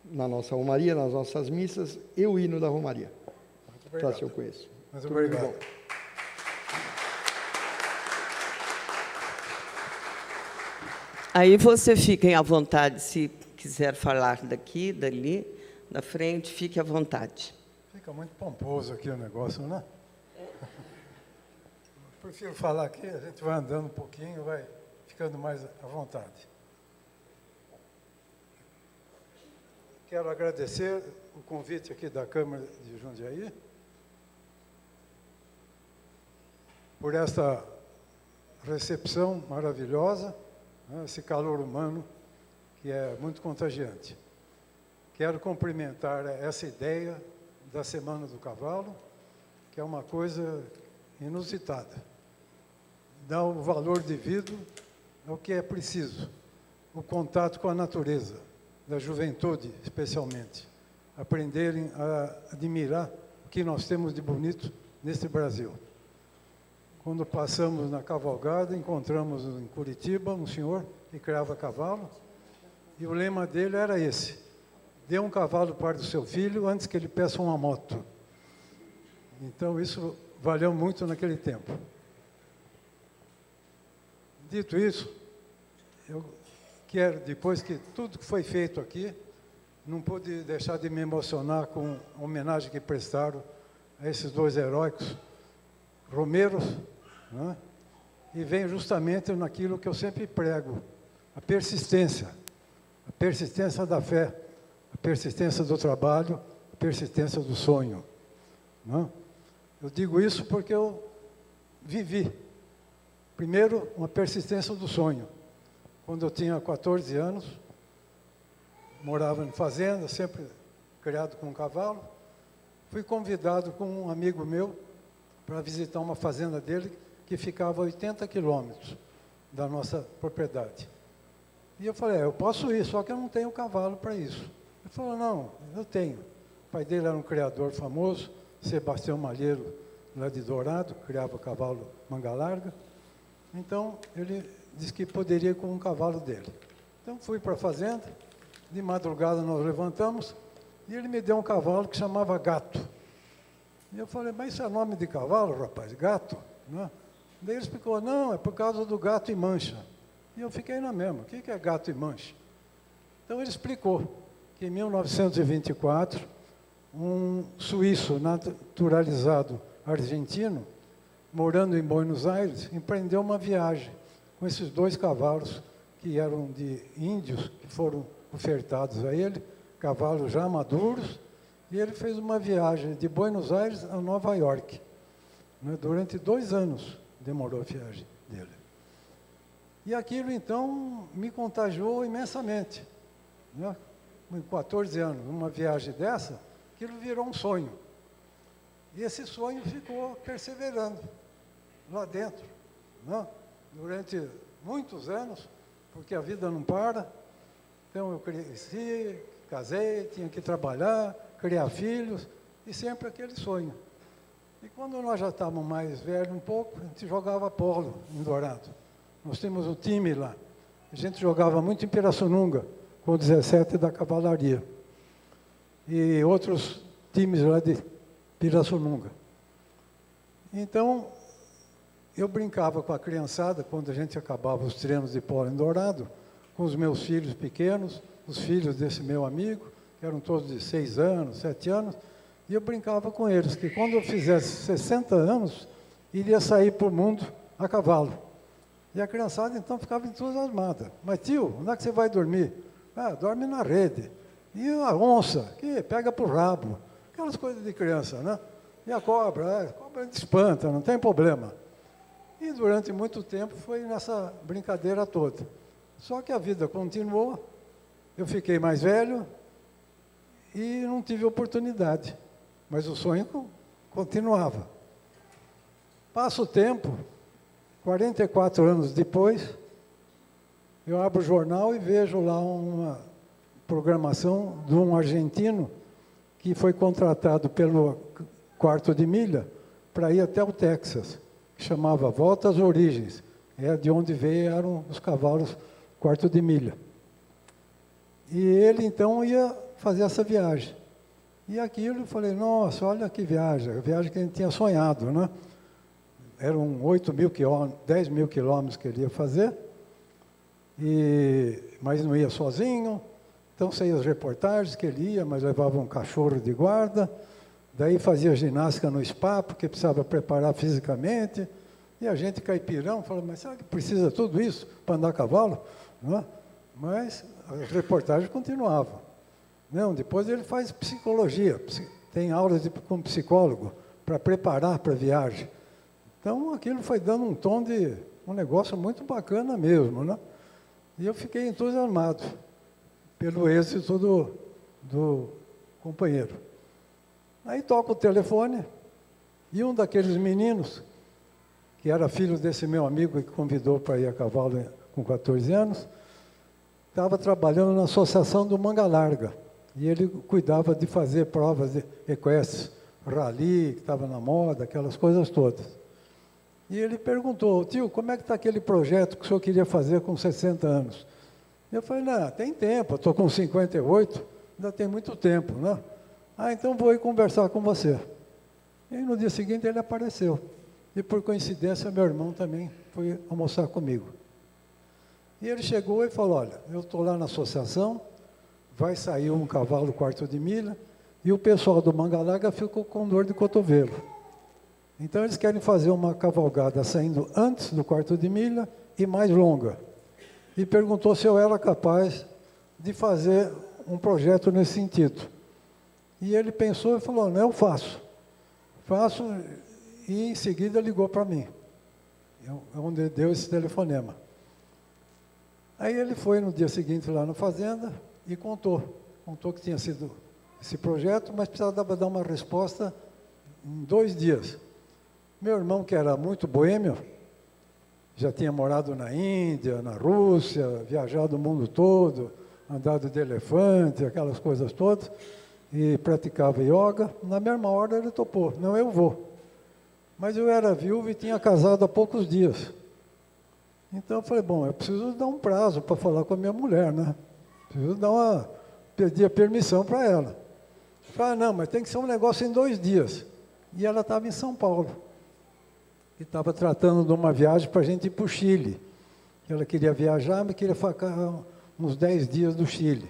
na nossa Romaria, nas nossas missas, e o hino da Romaria. Para se eu conheço. Muito obrigado. Aí você fiquem à vontade, se quiser falar daqui, dali, da frente, fique à vontade. Fica muito pomposo aqui o negócio, né? Prefiro falar aqui, a gente vai andando um pouquinho, vai ficando mais à vontade. Quero agradecer o convite aqui da Câmara de Jundiaí, por essa recepção maravilhosa, né, esse calor humano que é muito contagiante. Quero cumprimentar essa ideia da Semana do Cavalo, que é uma coisa inusitada. Dá o valor devido ao que é preciso, o contato com a natureza, da juventude especialmente, aprenderem a admirar o que nós temos de bonito neste Brasil. Quando passamos na cavalgada, encontramos em Curitiba um senhor que criava cavalo, e o lema dele era esse: dê um cavalo para o seu filho antes que ele peça uma moto. Então, isso valeu muito naquele tempo. Dito isso, eu quero, depois que tudo que foi feito aqui, não pude deixar de me emocionar com a homenagem que prestaram a esses dois heróicos romeiros, né? E vem justamente naquilo que eu sempre prego, a persistência da fé, a persistência do trabalho, a persistência do sonho, né? Eu digo isso porque eu vivi, primeiro, uma persistência do sonho. Quando eu tinha 14 anos, morava em fazenda, sempre criado com um cavalo, fui convidado com um amigo meu para visitar uma fazenda dele que ficava a 80 quilômetros da nossa propriedade. E eu falei, eu posso ir, só que eu não tenho cavalo para isso. Ele falou, não, eu tenho. O pai dele era um criador famoso, Sebastião Malheiro, lá de Dourado, criava cavalo manga larga. Então, ele disse que poderia ir com um cavalo dele. Então, fui para a fazenda, de madrugada nós levantamos, e ele me deu um cavalo que chamava Gato. E eu falei, mas isso é nome de cavalo, rapaz? Gato? Né? Daí ele explicou, não, é por causa do gato e mancha. E eu fiquei na mesma, o que é gato e mancha? Então ele explicou que em 1924, um suíço naturalizado argentino, morando em Buenos Aires, empreendeu uma viagem com esses 2 cavalos que eram de índios, que foram ofertados a ele, cavalos já maduros, e ele fez uma viagem de Buenos Aires a Nova York. Durante 2 anos demorou a viagem dele. E aquilo, então, me contagiou imensamente. Com 14 anos, uma viagem dessa, aquilo virou um sonho. E esse sonho ficou perseverando lá dentro, durante muitos anos, porque a vida não para. Então eu cresci, casei, tinha que trabalhar, criar filhos, e sempre aquele sonho. E quando nós já estávamos mais velhos um pouco, a gente jogava polo em Dourado. Nós tínhamos um time lá. A gente jogava muito em Pirassununga, com o 17 da Cavalaria. E outros times lá de Pirassununga. Então, eu brincava com a criançada, quando a gente acabava os treinos de polo em Dourado, com os meus filhos pequenos, os filhos desse meu amigo, que eram todos de 6 anos, 7 anos, e eu brincava com eles, que quando eu fizesse 60 anos, iria sair para o mundo a cavalo. E a criançada, então, ficava entusiasmada. Mas, tio, onde é que você vai dormir? Ah, dorme na rede. E a onça, que pega para o rabo. Aquelas coisas de criança, né? E a cobra te espanta, não tem problema. E durante muito tempo foi nessa brincadeira toda. Só que a vida continuou, eu fiquei mais velho e não tive oportunidade. Mas o sonho continuava. Passa o tempo, 44 anos depois, eu abro o jornal e vejo lá uma programação de um argentino que foi contratado pelo Quarto de Milha para ir até o Texas, que chamava Volta às Origens. É de onde vieram os cavalos Quarto de Milha. E ele, então, ia fazer essa viagem. E aquilo, eu falei, nossa, olha que viagem, a viagem que a gente tinha sonhado, né? Eram 8 mil quilômetros, 10 mil quilômetros que ele ia fazer, mas não ia sozinho. Então saíam as reportagens que ele ia, mas levava um cachorro de guarda, daí fazia ginástica no spa, porque precisava preparar fisicamente, e a gente caipirão falou, mas será que precisa tudo isso para andar a cavalo? Não é? Mas as reportagens continuavam. Não, depois ele faz psicologia, tem aulas com psicólogo, para preparar para a viagem. Então aquilo foi dando um tom de um negócio muito bacana mesmo, né? E eu fiquei entusiasmado pelo êxito do companheiro. Aí toca o telefone, e um daqueles meninos, que era filho desse meu amigo que convidou para ir a cavalo com 14 anos, estava trabalhando na associação do Manga Larga, e ele cuidava de fazer provas de equestres, rally, que estava na moda, aquelas coisas todas. E ele perguntou, tio, como é que está aquele projeto que o senhor queria fazer com 60 anos? Eu falei, não, tem tempo, eu estou com 58, ainda tem muito tempo, né? Ah, então vou ir conversar com você. E no dia seguinte ele apareceu. E por coincidência, meu irmão também foi almoçar comigo. E ele chegou e falou, olha, eu estou lá na associação, vai sair um cavalo Quarto de Milha, e o pessoal do Manga Larga ficou com dor de cotovelo. Então eles querem fazer uma cavalgada saindo antes do Quarto de Milha e mais longa. E perguntou se eu era capaz de fazer um projeto nesse sentido. E ele pensou e falou, não, eu faço. Faço, e em seguida ligou para mim, onde deu esse telefonema. Aí ele foi no dia seguinte lá na fazenda e contou que tinha sido esse projeto, mas precisava dar uma resposta em 2 dias. Meu irmão, que era muito boêmio, já tinha morado na Índia, na Rússia, viajado o mundo todo, andado de elefante, aquelas coisas todas, e praticava yoga. Na mesma hora ele topou, não, eu vou. Mas eu era viúvo e tinha casado há poucos dias. Então eu falei, bom, eu preciso dar um prazo para falar com a minha mulher, né? Preciso pedir a permissão para ela. Eu falei, não, mas tem que ser um negócio em 2 dias. E ela estava em São Paulo. que estava tratando de uma viagem para a gente ir para o Chile. Ela queria viajar, mas queria ficar uns 10 dias do Chile.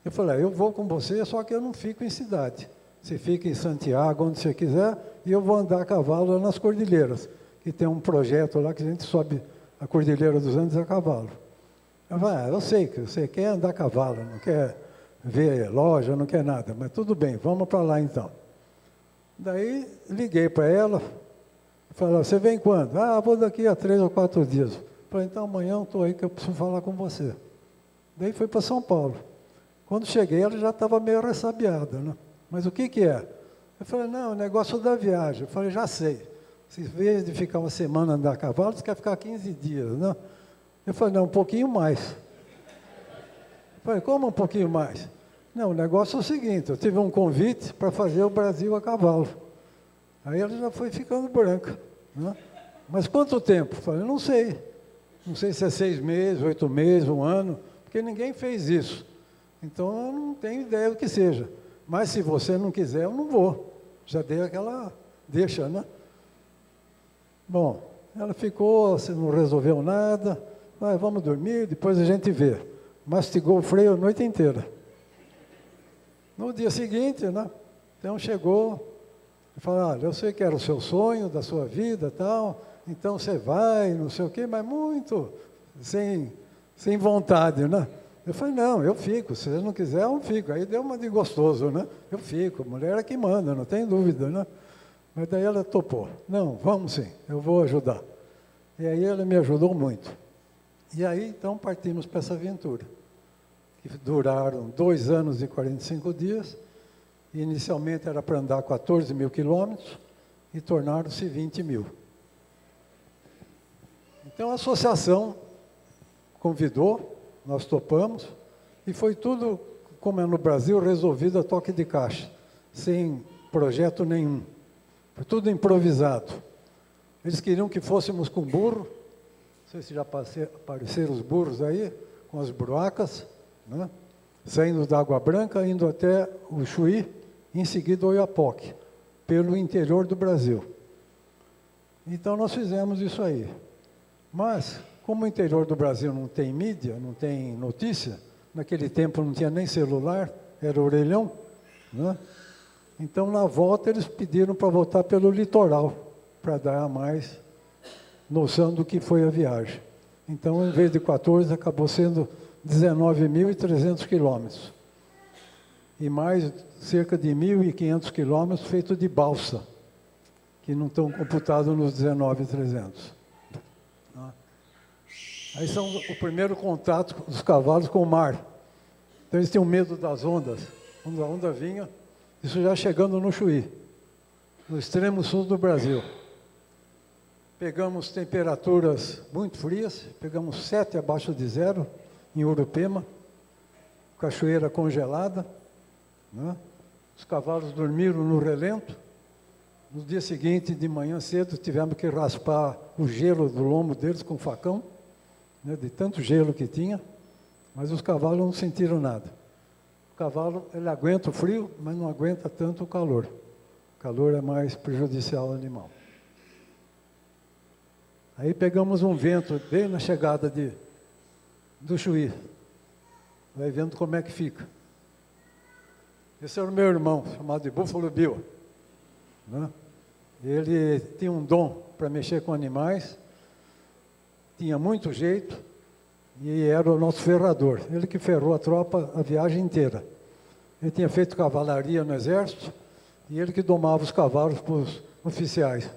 Eu falei, eu vou com você, só que eu não fico em cidade. Você fica em Santiago, onde você quiser, e eu vou andar a cavalo lá nas cordilheiras, que tem um projeto lá que a gente sobe a Cordilheira dos Andes a cavalo. Eu falei, eu sei que você quer andar a cavalo, não quer ver loja, não quer nada, mas tudo bem, vamos para lá então. Daí liguei para ela, falei, você vem quando? Ah, vou daqui a 3 ou 4 dias. Falei, então amanhã eu estou aí que eu preciso falar com você. Daí fui para São Paulo. Quando cheguei, ela já estava meio ressabiada, né? Mas o que que é? Eu falei, não, o negócio da viagem. Eu falei, já sei. Se em vez de ficar uma semana andar a cavalo, você quer ficar 15 dias, né? Eu falei, não, um pouquinho mais. Eu falei, como um pouquinho mais? Não, o negócio é o seguinte, eu tive um convite para fazer o Brasil a cavalo. Aí ela já foi ficando branca, né? Mas quanto tempo? Eu falei, não sei. Não sei se é 6 meses, 8 meses, 1 ano, porque ninguém fez isso. Então, eu não tenho ideia do que seja. Mas, se você não quiser, eu não vou. Já dei aquela deixa, né? Bom, ela ficou, você não resolveu nada. Ah, vamos dormir, depois a gente vê. Mastigou o freio a noite inteira. No dia seguinte, né? Então, chegou e falou, olha, eu sei que era o seu sonho da sua vida e tal, então você vai, não sei o quê, mas muito sem vontade, né? Eu falei, não, eu fico, se você não quiser, eu não fico. Aí deu uma de gostoso, né? Eu fico, mulher é que manda, não tem dúvida, né? Mas daí ela topou. Não, vamos sim, eu vou ajudar. E aí ela me ajudou muito. E aí, então, partimos para essa aventura, que duraram 2 anos e 45 dias. E inicialmente era para andar 14 mil quilômetros e tornaram-se 20 mil. Então, a associação convidou, nós topamos, e foi tudo, como é no Brasil, resolvido a toque de caixa, sem projeto nenhum. Foi tudo improvisado. Eles queriam que fôssemos com burro, não sei se já apareceram os burros aí, com as bruacas, né? Saindo da Água Branca, indo até o Chuí, em seguida o Oiapoque, pelo interior do Brasil. Então, nós fizemos isso aí. Mas, como o interior do Brasil não tem mídia, não tem notícia, naquele tempo não tinha nem celular, era orelhão, né? Então, na volta, eles pediram para voltar pelo litoral, para dar mais noção do que foi a viagem. Então, em vez de 14, acabou sendo 19.300 quilômetros. E mais cerca de 1.500 quilômetros feitos de balsa, que não estão computados nos 19.300. Aí são o primeiro contato dos cavalos com o mar. Então eles tinham medo das ondas. Quando a onda vinha, isso já chegando no Chuí, no extremo sul do Brasil. Pegamos temperaturas muito frias, pegamos 7 abaixo de 0 em Urupema, cachoeira congelada, né? Os cavalos dormiram no relento. No dia seguinte, de manhã cedo, tivemos que raspar o gelo do lombo deles com facão, né, de tanto gelo que tinha, mas os cavalos não sentiram nada. O cavalo, ele aguenta o frio, mas não aguenta tanto o calor. O calor é mais prejudicial ao animal. Aí pegamos um vento bem na chegada do Chuí. Vai vendo como é que fica. Esse era o meu irmão, chamado de Búfalo Bill, né? Ele tinha um dom para mexer com animais, tinha muito jeito e era o nosso ferrador. Ele que ferrou a tropa a viagem inteira. Ele tinha feito cavalaria no exército e ele que domava os cavalos para os oficiais,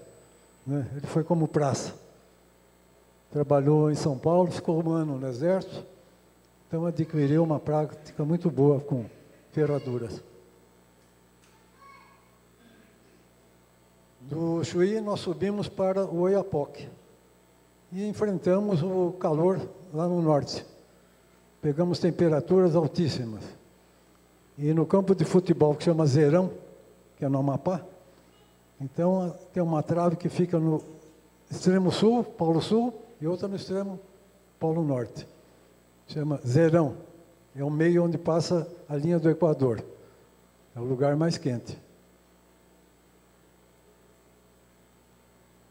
né? Ele foi como praça. Trabalhou em São Paulo, ficou 1 ano no exército, então adquiriu uma prática muito boa com ferraduras. Do Chuí, nós subimos para o Oiapoque e enfrentamos o calor lá no norte. Pegamos temperaturas altíssimas. E no campo de futebol que chama Zerão, que é no Amapá, então tem uma trave que fica no extremo sul, Polo Sul, e outra no extremo Polo Norte. Chama Zerão. É o meio onde passa a linha do Equador. É o lugar mais quente.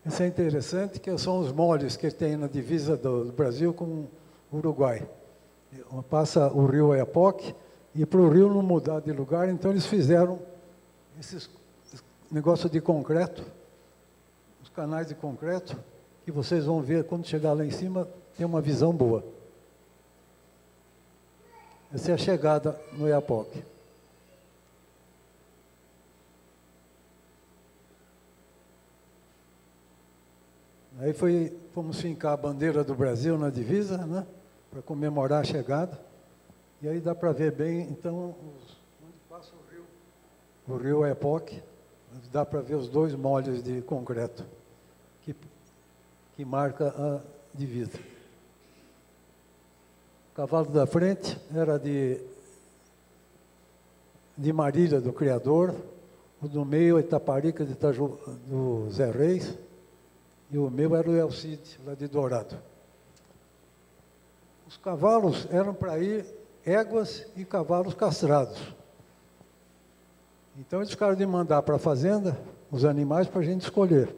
Isso é interessante, que são os molhos que tem na divisa do Brasil com o Uruguai. Passa o rio Oiapoque, e para o rio não mudar de lugar, então eles fizeram esses negócios de concreto, os canais de concreto, que vocês vão ver quando chegar lá em cima, tem uma visão boa. Essa é a chegada no Oiapoque. Aí fomos fincar a bandeira do Brasil na divisa, né, para comemorar a chegada. E aí dá para ver bem, então, onde passa o rio Oiapoque, dá para ver os dois molhos de concreto que marca a divisa. O cavalo da frente era de Marília, do Criador, o do meio, Itaparica, do Zé Reis, e o meu era o Elcide, lá de Dourado. Os cavalos eram para ir éguas e cavalos castrados. Então eles ficaram de mandar para a fazenda os animais para a gente escolher.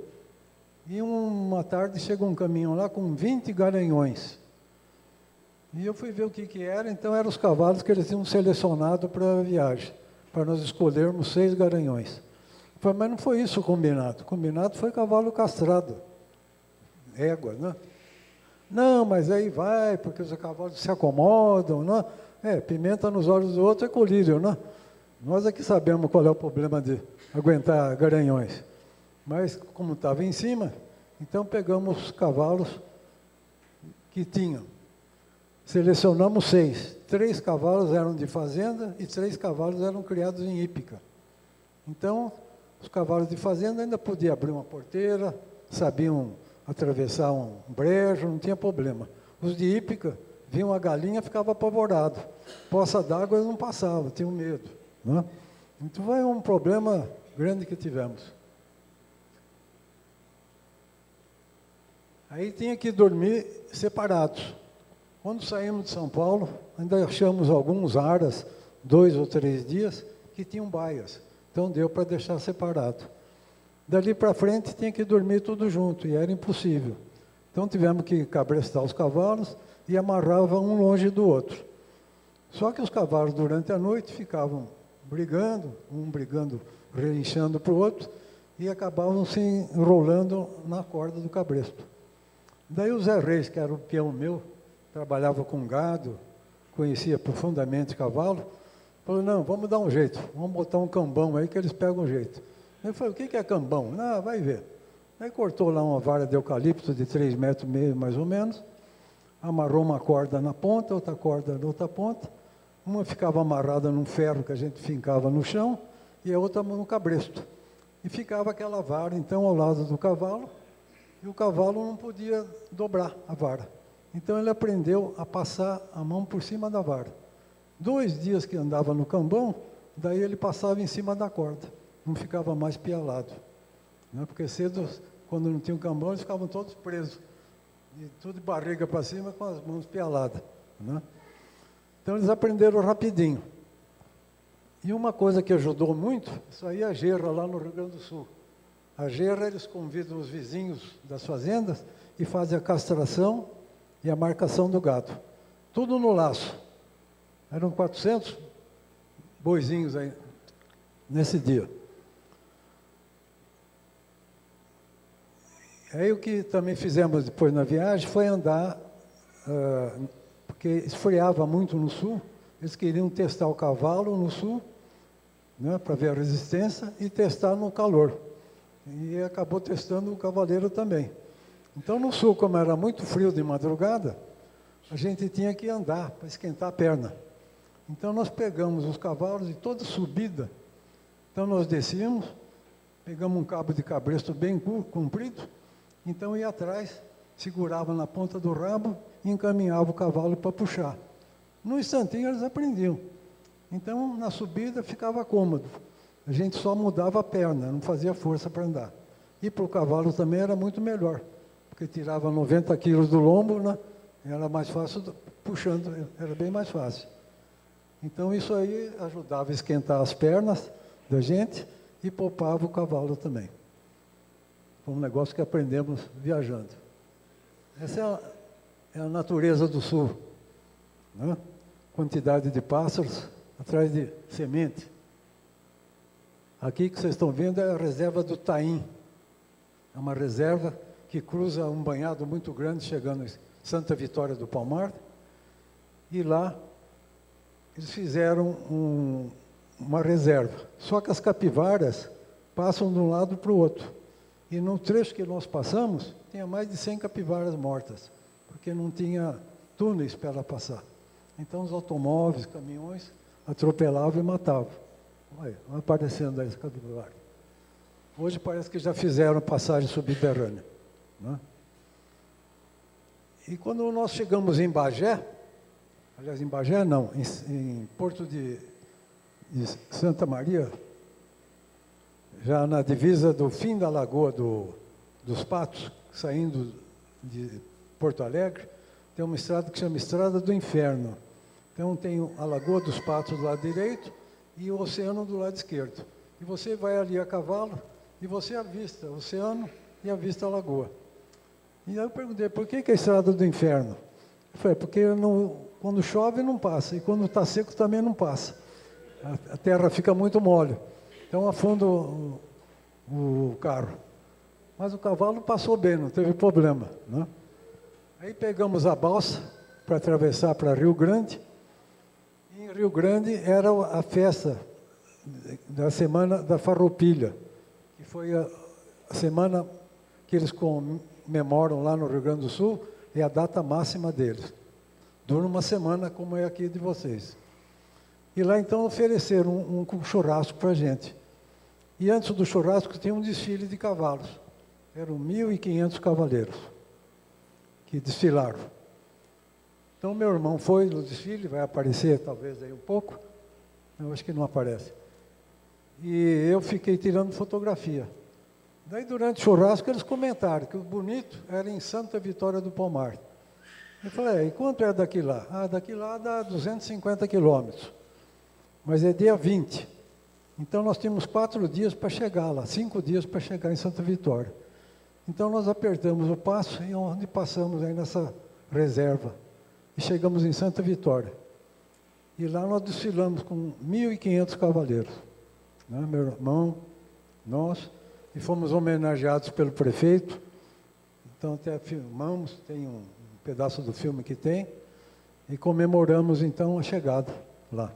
E uma tarde chegou um caminhão lá com 20 garanhões. E eu fui ver o que era, então eram os cavalos que eles tinham selecionado para a viagem, para nós escolhermos 6 garanhões. Eu falei, mas não foi isso o combinado. O combinado foi cavalo castrado, égua, né? Não, mas aí vai, porque os cavalos se acomodam, né? Pimenta nos olhos do outro é colírio, né? Nós é que sabemos qual é o problema de aguentar garanhões. Mas, como estava em cima, então pegamos os cavalos que tinham. Selecionamos 6. 3 cavalos eram de fazenda e 3 cavalos eram criados em hípica. Então, os cavalos de fazenda ainda podiam abrir uma porteira, sabiam atravessar um brejo, não tinha problema. Os de hípica, viam a galinha, ficava apavorado. Poça d'água eles não passavam, tinham medo, né? Então, foi um problema grande que tivemos. Aí tinha que dormir separados. Quando saímos de São Paulo, ainda achamos alguns aras, 2 ou 3 dias, que tinham baias. Então deu para deixar separado. Dali para frente tinha que dormir tudo junto, e era impossível. Então tivemos que cabrestar os cavalos e amarrava um longe do outro. Só que os cavalos durante a noite ficavam brigando, um brigando, relinchando para o outro, e acabavam se enrolando na corda do cabresto. Daí o Zé Reis, que era o peão meu, trabalhava com gado, conhecia profundamente cavalo, falou, não, vamos dar um jeito, vamos botar um cambão aí que eles pegam um jeito. Eu falei, o que é cambão? Não, vai ver. Aí cortou lá uma vara de eucalipto de 3,5 metros, mais ou menos, amarrou uma corda na ponta, outra corda na outra ponta, uma ficava amarrada num ferro que a gente fincava no chão, e a outra no cabresto. E ficava aquela vara, então, ao lado do cavalo, e o cavalo não podia dobrar a vara. Então ele aprendeu a passar a mão por cima da vara. 2 dias que andava no cambão, daí ele passava em cima da corda, não ficava mais pialado. Né? Porque cedo, quando não tinha um cambão, eles ficavam todos presos, e tudo de barriga para cima com as mãos pialadas. Né? Então eles aprenderam rapidinho. E uma coisa que ajudou muito, isso aí é a gerra lá no Rio Grande do Sul. A gerra, eles convidam os vizinhos das fazendas e fazem a castração e a marcação do gado. Tudo no laço. Eram 400 boizinhos aí nesse dia. Aí o que também fizemos depois na viagem foi andar, porque esfriava muito no sul, eles queriam testar o cavalo no sul, né, para ver a resistência, e testar no calor. E acabou testando o cavaleiro também. Então, no sul, como era muito frio de madrugada, a gente tinha que andar para esquentar a perna. Então, nós pegamos os cavalos e toda subida. Então, nós descíamos, pegamos um cabo de cabresto bem comprido, então ia atrás, segurava na ponta do rabo e encaminhava o cavalo para puxar. No instantinho, eles aprendiam. Então, na subida, ficava cômodo. A gente só mudava a perna, não fazia força para andar. E para o cavalo também era muito melhor, porque tirava 90 quilos do lombo, né? Era mais fácil, puxando, era bem mais fácil. Então isso aí ajudava a esquentar as pernas da gente e poupava o cavalo também. Foi um negócio que aprendemos viajando. Essa é a natureza do sul, né? Quantidade de pássaros atrás de semente. Aqui que vocês estão vendo é a reserva do Taim. É uma reserva que cruza um banhado muito grande, chegando em Santa Vitória do Palmar. E lá eles fizeram uma reserva. Só que as capivaras passam de um lado para o outro. E no trecho que nós passamos, tinha mais de 100 capivaras mortas, porque não tinha túneis para ela passar. Então os automóveis, caminhões, atropelavam e matavam. Vai aparecendo aí as capivaras. Hoje parece que já fizeram passagem subterrânea, né? E quando nós chegamos em Bagé, aliás, em Bagé não, em Porto de Santa Maria, já na divisa do fim da Lagoa dos Patos, saindo de Porto Alegre, tem uma estrada que chama Estrada do Inferno. Então tem a Lagoa dos Patos do lado direito e o oceano do lado esquerdo. E você vai ali a cavalo e você avista o oceano e avista a lagoa. E aí eu perguntei, por que é a Estrada do Inferno? Eu falei, porque quando chove não passa, e quando está seco também não passa. A terra fica muito mole. Então afunda o carro. Mas o cavalo passou bem, não teve problema, né? Aí pegamos a balsa para atravessar para Rio Grande. E em Rio Grande era a festa da Semana da Farroupilha, que foi a semana que eles comemoram lá no Rio Grande do Sul, é a data máxima deles. Dura uma semana, como é aqui de vocês. E lá, então, ofereceram um churrasco para a gente. E antes do churrasco tinha um desfile de cavalos. Eram 1.500 cavaleiros que desfilaram. Então, meu irmão foi no desfile, vai aparecer talvez aí um pouco. Eu acho que não aparece. E eu fiquei tirando fotografia. Daí, durante o churrasco, eles comentaram que o bonito era em Santa Vitória do Palmar. Eu falei, e quanto é daqui lá? Ah, daqui lá dá 250 quilômetros. Mas é dia 20. Então, nós tínhamos 4 dias para chegar lá, 5 dias para chegar em Santa Vitória. Então, nós apertamos o passo e onde passamos aí nessa reserva. E chegamos em Santa Vitória. E lá nós desfilamos com 1.500 cavaleiros. Né? Meu irmão, nós, e fomos homenageados pelo prefeito. Então, até filmamos, tem um pedaço do filme que tem, e comemoramos, então, a chegada lá.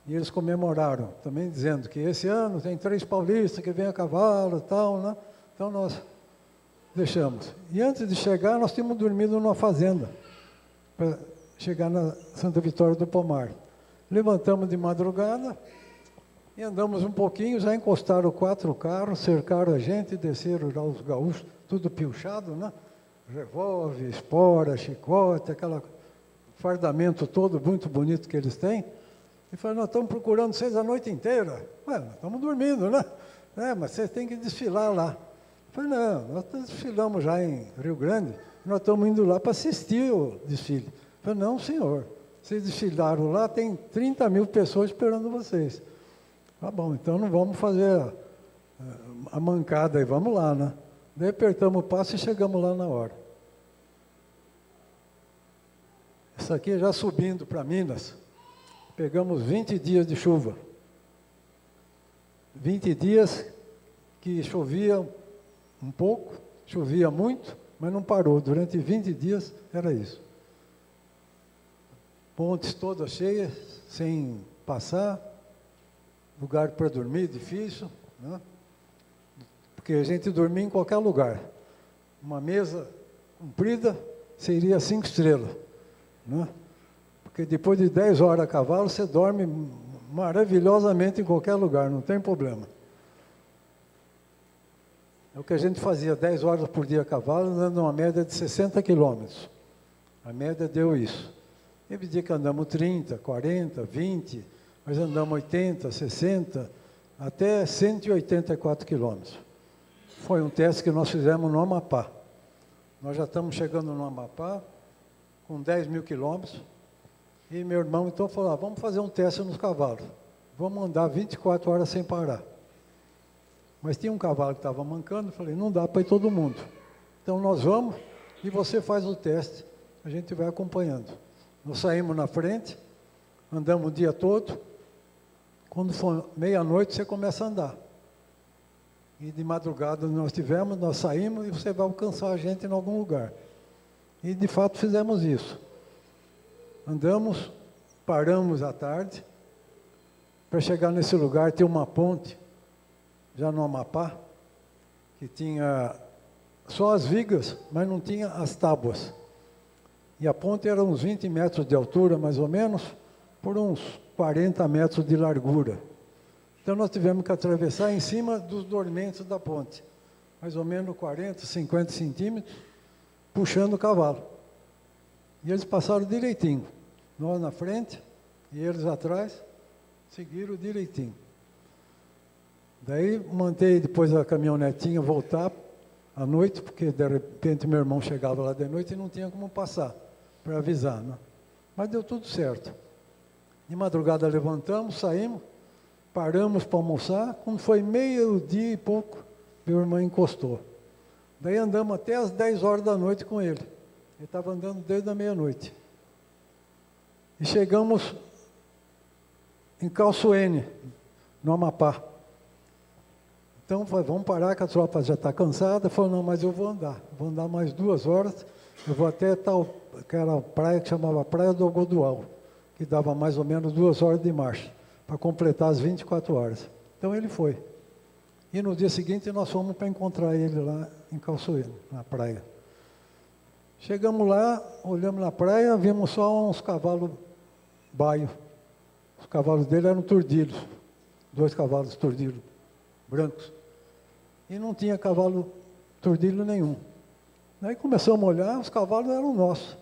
E eles comemoraram, também dizendo que esse ano tem 3 paulistas que vêm a cavalo e tal, né? Então, nós deixamos. E antes de chegar, nós tínhamos dormido numa fazenda, para chegar na Santa Vitória do Palmar. Levantamos de madrugada e andamos um pouquinho, já encostaram 4 carros, cercaram a gente, desceram já os gaúchos, tudo pilchado, né? Revólver, espora, chicote, aquele fardamento todo muito bonito que eles têm. E falaram, nós estamos procurando vocês a noite inteira. Ué, nós estamos dormindo, né? Mas vocês têm que desfilar lá. Eu falei, não, nós desfilamos já em Rio Grande, nós estamos indo lá para assistir o desfile. Eu falei, não, senhor, vocês desfilaram lá, tem 30 mil pessoas esperando vocês. Tá bom, então não vamos fazer a mancada aí, vamos lá, né? Daí apertamos o passo e chegamos lá na hora. Isso aqui já subindo para Minas, pegamos 20 dias de chuva. 20 dias que chovia um pouco, chovia muito, mas não parou. Durante 20 dias era isso. Pontes todas cheias, sem passar, lugar para dormir difícil, né? Porque a gente dormia em qualquer lugar. Uma mesa comprida seria 5 estrelas, né? Porque depois de 10 horas a cavalo, você dorme maravilhosamente em qualquer lugar, não tem problema. É o que a gente fazia, 10 horas por dia a cavalo, andando uma média de 60 quilômetros. A média deu isso. Teve dia que andamos 30, 40, 20, mas andamos 80, 60, até 184 quilômetros. Foi um teste que nós fizemos no Amapá. Nós já estamos chegando no Amapá, com 10 mil quilômetros, e meu irmão então falou, vamos fazer um teste nos cavalos. Vamos andar 24 horas sem parar. Mas tinha um cavalo que estava mancando, falei, não dá para ir todo mundo. Então nós vamos e você faz o teste, a gente vai acompanhando. Nós saímos na frente, andamos o dia todo, quando for meia-noite você começa a andar. E de madrugada nós saímos e você vai alcançar a gente em algum lugar. E de fato fizemos isso. Andamos, paramos à tarde, para chegar nesse lugar tem uma ponte, já no Amapá, que tinha só as vigas, mas não tinha as tábuas. E a ponte era uns 20 metros de altura, mais ou menos, por uns 40 metros de largura. Então nós tivemos que atravessar em cima dos dormentes da ponte, mais ou menos 40, 50 centímetros, puxando o cavalo. E eles passaram direitinho, nós na frente e eles atrás, seguiram direitinho. Daí mantei depois a caminhonetinha voltar à noite, porque de repente meu irmão chegava lá de noite e não tinha como passar, para avisar, né? Mas deu tudo certo. De madrugada levantamos, saímos, paramos para almoçar, quando foi meio-dia e pouco, meu irmão encostou. Daí andamos até as 10 horas da noite com ele. Ele estava andando desde a meia-noite. E chegamos em Calçoene, no Amapá. Então, vamos parar, que a tropa já está cansada. Falou, não, mas eu vou andar mais 2 horas, eu vou até aquela praia que chamava Praia do Algodoal, que dava mais ou menos 2 horas de marcha, para completar as 24 horas. Então ele foi. E no dia seguinte nós fomos para encontrar ele lá em Calçoene, na praia. Chegamos lá, olhamos na praia, vimos só uns cavalos baio. Os cavalos dele eram tordilhos, 2 cavalos tordilhos, brancos. E não tinha cavalo tordilho nenhum. Daí começamos a olhar, os cavalos eram nossos,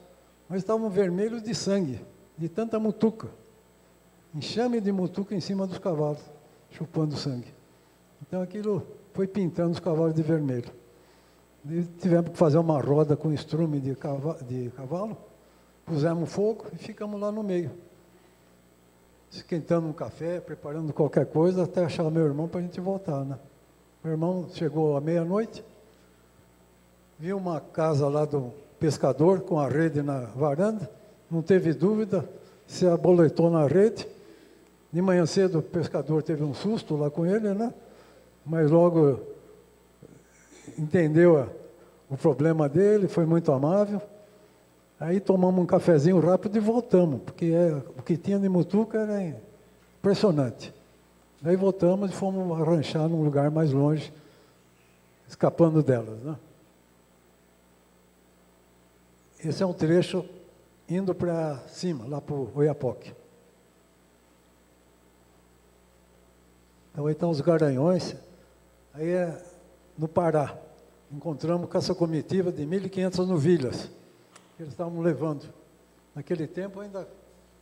mas estavam vermelhos de sangue, de tanta mutuca. Enxame de mutuca em cima dos cavalos, chupando sangue. Então aquilo foi pintando os cavalos de vermelho. E tivemos que fazer uma roda com estrume de cavalo, pusemos fogo e ficamos lá no meio, esquentando um café, preparando qualquer coisa, até achar meu irmão para a gente voltar, né? Meu irmão chegou à meia-noite, viu uma casa lá do pescador com a rede na varanda, não teve dúvida, se aboletou na rede. De manhã cedo o pescador teve um susto lá com ele, né? Mas logo entendeu o problema dele, foi muito amável. Aí tomamos um cafezinho rápido e voltamos, porque o que tinha de mutuca era impressionante. Daí voltamos e fomos ranchar num lugar mais longe, escapando delas, né? Esse é um trecho indo para cima, lá para o Oiapoque. Então aí estão os Garanhões. Aí é no Pará. Encontramos com essa comitiva de 1.500 novilhas que eles estavam levando. Naquele tempo ainda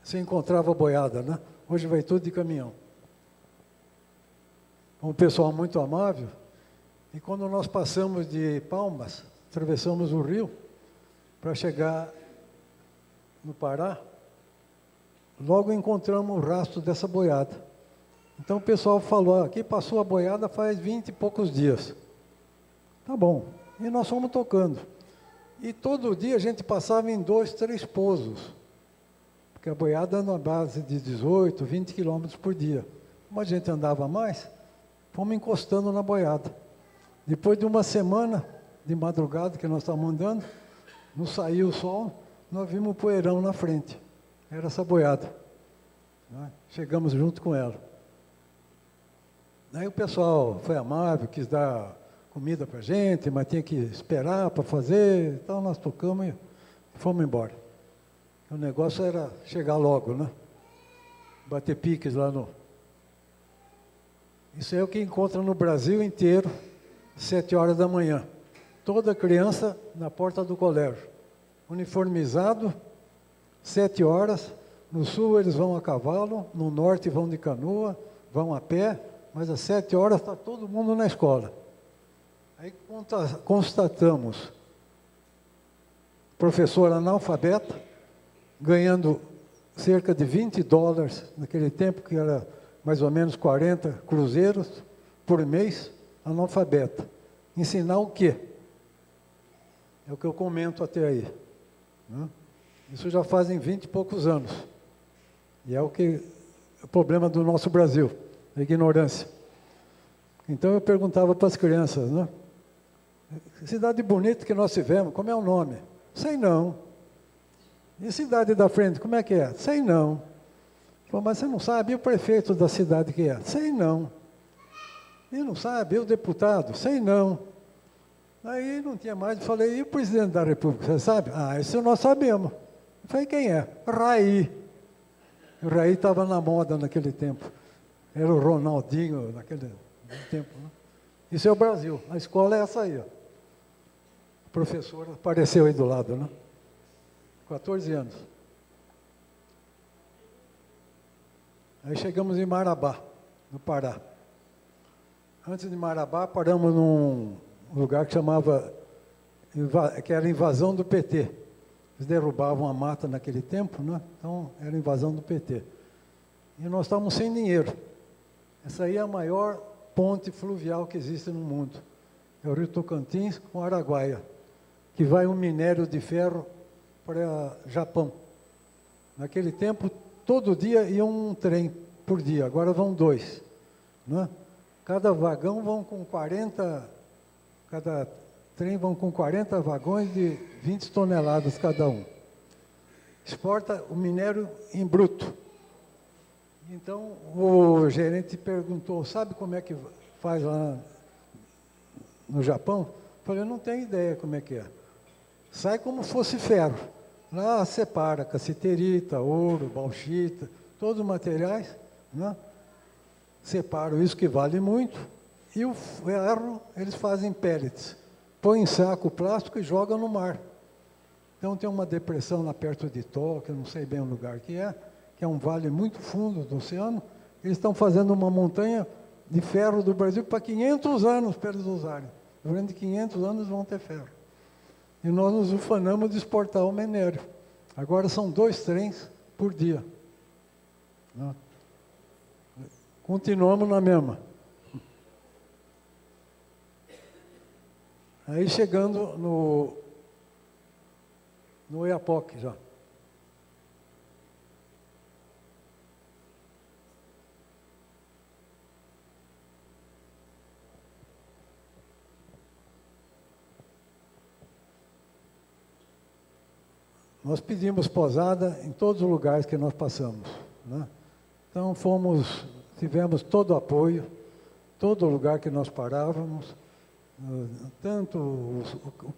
se encontrava boiada, né? Hoje vai tudo de caminhão. Um pessoal muito amável. E quando nós passamos de Palmas, atravessamos o rio para chegar no Pará, logo encontramos o rastro dessa boiada. Então o pessoal falou, aqui passou a boiada faz 20 e poucos dias. Tá bom. E nós fomos tocando. E todo dia a gente passava em 2, 3 pousos. Porque a boiada anda na base de 18, 20 quilômetros por dia. Como a gente andava mais, fomos encostando na boiada. Depois de uma semana de madrugada que nós estávamos andando, não saiu o sol, nós vimos um poeirão na frente. Era essa boiada. Né? Chegamos junto com ela. Aí o pessoal foi amável, quis dar comida para a gente, mas tinha que esperar para fazer. Então nós tocamos e fomos embora. O negócio era chegar logo, né? Bater piques lá no... Isso é o que encontra no Brasil inteiro, 7 horas da manhã. Toda criança na porta do colégio. Uniformizado, 7 horas. No sul eles vão a cavalo, no norte vão de canoa, vão a pé, mas às 7 horas está todo mundo na escola. Aí constatamos professor analfabeta, ganhando cerca de $20, naquele tempo que era mais ou menos 40 cruzeiros por mês, analfabeta. Ensinar o quê? É o que eu comento até aí. Né? Isso já fazem 20 e poucos anos. E é o problema do nosso Brasil, a ignorância. Então eu perguntava para as crianças, né? Cidade bonita que nós tivemos, como é o nome? Sei não. E cidade da frente, como é que é? Sei não. Falei, mas você não sabe? E o prefeito da cidade que é? Sei não. E não sabe? E o deputado? Sei não. Aí não tinha mais, falei, e o presidente da República, você sabe? Ah, isso nós sabemos. Eu falei, quem é? Raí. O Raí estava na moda naquele tempo. Era o Ronaldinho naquele tempo. Né? Isso é o Brasil. A escola é essa aí. Ó. O professor apareceu aí do lado, né? 14 anos. Aí chegamos em Marabá, no Pará. Antes de Marabá, paramos num lugar que chamava, que era invasão do PT. Eles derrubavam a mata naquele tempo, né? Então era invasão do PT. E nós estávamos sem dinheiro. Essa aí é a maior ponte fluvial que existe no mundo. É o Rio Tocantins com Araguaia, que vai um minério de ferro para o Japão. Naquele tempo, todo dia ia um trem por dia, agora vão 2. Né? Cada vagão vão com 40, cada trem vão com 40 vagões de 20 toneladas cada um. Exporta o minério em bruto. Então, o gerente perguntou, sabe como é que faz lá no Japão? Eu falei, não tenho ideia como é que é. Sai como fosse ferro. Lá separa cassiterita, ouro, bauxita, todos os materiais, né? Separam isso que vale muito, e o ferro eles fazem pellets. Põem em saco plástico e jogam no mar. Então tem uma depressão lá perto de Tóquio, eu não sei bem o lugar que é um vale muito fundo do oceano. Eles estão fazendo uma montanha de ferro do Brasil para 500 anos para eles usarem. Durante 500 anos vão ter ferro. E nós nos ufanamos de exportar o minério. Agora são 2 trens por dia. Continuamos na mesma. Aí chegando no Oiapoque já. Nós pedimos posada em todos os lugares que nós passamos. Né? Então tivemos todo o apoio, todo lugar que nós parávamos, tanto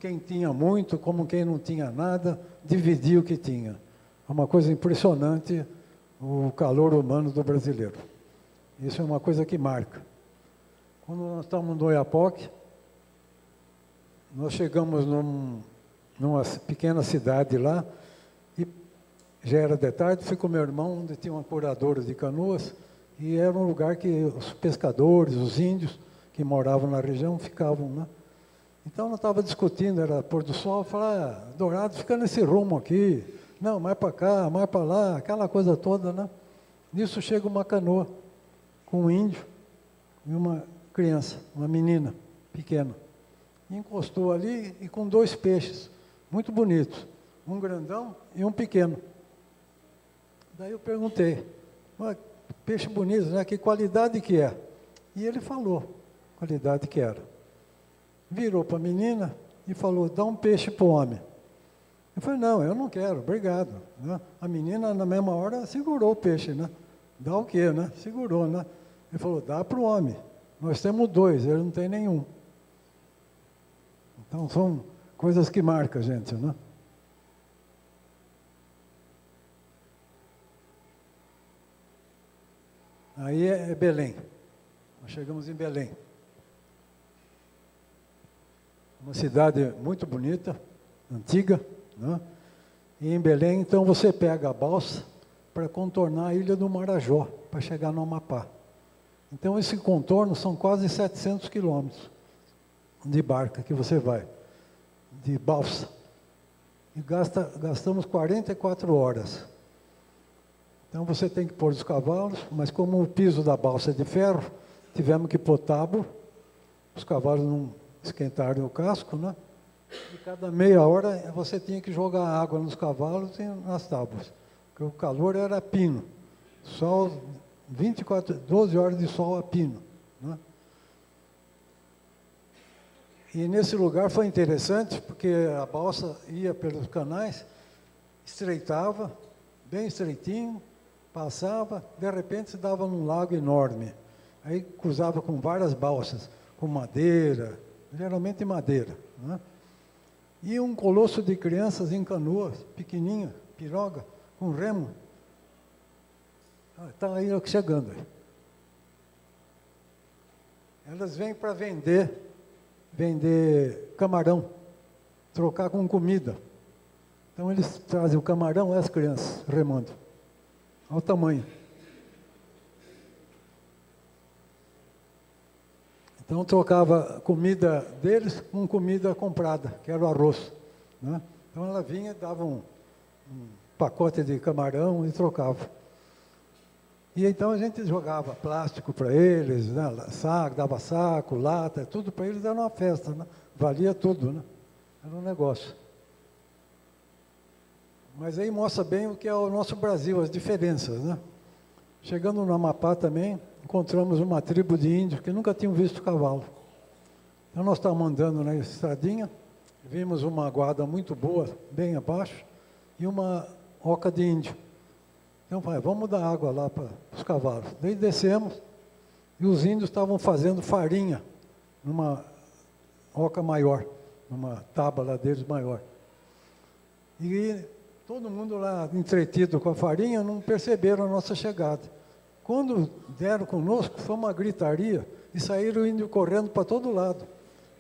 quem tinha muito como quem não tinha nada, dividia o que tinha. É uma coisa impressionante o calor humano do brasileiro. Isso é uma coisa que marca. Quando nós estávamos no Oiapoque, nós chegamos numa pequena cidade lá, e já era de tarde, fui com meu irmão, onde tinha uma curadora de canoas, e era um lugar que os pescadores, os índios que moravam na região ficavam, né? Então nós estávamos discutindo, era pôr do sol, falar, Dourado fica nesse rumo aqui, não, mais para cá, mais para lá, aquela coisa toda, né? Nisso chega uma canoa com um índio e uma criança, uma menina pequena. Encostou ali e com 2 peixes, muito bonitos, um grandão e um pequeno. Daí eu perguntei, peixe bonito, né? Que qualidade que é? E ele falou, qualidade que era. Virou para a menina e falou, dá um peixe para o homem. Eu falei, não, eu não quero, obrigado. Né? A menina, na mesma hora, segurou o peixe, né? Dá o quê, né? Segurou, né? Ele falou, dá para o homem. Nós temos 2, ele não tem nenhum. Então, são coisas que marcam a gente, né? Aí é Belém. Nós chegamos em Belém. Uma cidade muito bonita, antiga, né? E em Belém, então, você pega a balsa para contornar a ilha do Marajó, para chegar no Amapá. Então, esse contorno são quase 700 quilômetros de barca que você vai, de balsa. E gastamos 44 horas. Então, você tem que pôr os cavalos, mas como o piso da balsa é de ferro, tivemos que pôr tábua os cavalos não esquentarem o casco, né? E cada meia hora você tinha que jogar água nos cavalos e nas tábuas, porque o calor era pino, sol 12 horas de sol a pino, né? E nesse lugar foi interessante, porque a balsa ia pelos canais, estreitava, bem estreitinho, passava, de repente se dava num lago enorme. Aí cruzava com várias balsas, com madeira, geralmente madeira, né? E um colosso de crianças em canoas, pequenininha, piroga, com remo. Está aí chegando. Elas vêm para vender camarão, trocar com comida. Então eles trazem o camarão e as crianças remando. Olha o tamanho. Então trocava comida deles com comida comprada, que era o arroz, né? Então ela vinha, dava um pacote de camarão e trocava. E então a gente jogava plástico para eles, né? Dava saco, lata, tudo para eles, era uma festa, né? Valia tudo, né? Era um negócio. Mas aí mostra bem o que é o nosso Brasil, as diferenças, né? Chegando no Amapá também, encontramos uma tribo de índios que nunca tinham visto cavalo. Então nós estávamos andando na estradinha, vimos uma guarda muito boa, bem abaixo, e uma oca de índio. Então, vamos dar água lá para os cavalos. Daí descemos, e os índios estavam fazendo farinha numa oca maior, numa tábua deles maior. E todo mundo lá entretido com a farinha, não perceberam a nossa chegada. Quando deram conosco, foi uma gritaria, e saíram índio correndo para todo lado.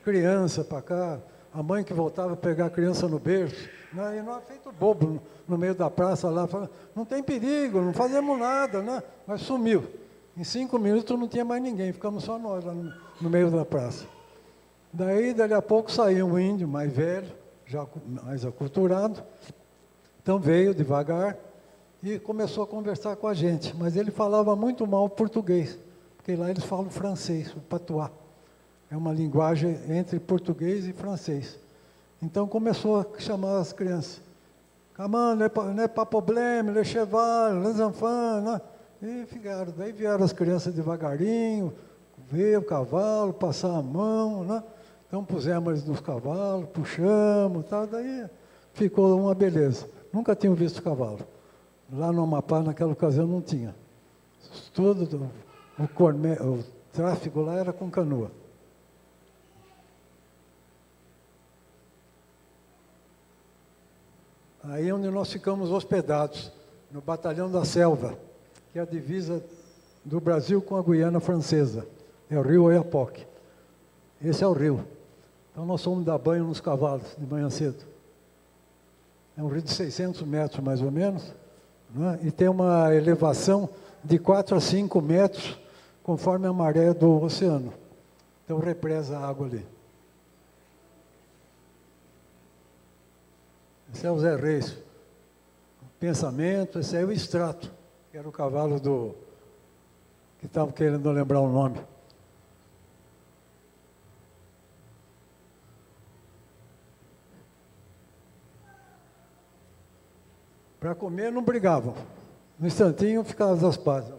Criança para cá, a mãe que voltava a pegar a criança no berço, né? E nós feito bobo no meio da praça lá, falando, não tem perigo, não fazemos nada, né? Mas sumiu. Em 5 minutos não tinha mais ninguém, ficamos só nós lá no meio da praça. Daí, dali a pouco, saiu um índio mais velho, já mais aculturado, então veio devagar e começou a conversar com a gente, mas ele falava muito mal português, porque lá eles falam francês, o patuá. É uma linguagem entre português e francês. Então começou a chamar as crianças. Comment, n'est pas problème, les chevaux, les enfants, né? E ficaram. Daí vieram as crianças devagarinho, veio o cavalo, passar a mão, né? Então pusemos eles nos cavalos, puxamos, tal, daí ficou uma beleza. Nunca tinham visto cavalo. Lá no Amapá, naquela ocasião, não tinha. Tudo, o tráfego lá era com canoa. Aí é onde nós ficamos hospedados, no Batalhão da Selva, que é a divisa do Brasil com a Guiana Francesa. É o rio Oiapoque. Esse é o rio. Então nós fomos dar banho nos cavalos de manhã cedo. É um rio de 600 metros, mais ou menos, né? E tem uma elevação de 4 a 5 metros, conforme a maré do oceano. Então represa a água ali. Esse é o Zé Reis. O pensamento, esse é o Extrato, que era o cavalo do... que estava querendo lembrar o nome. Para comer não brigavam. No instantinho ficavam as pazes.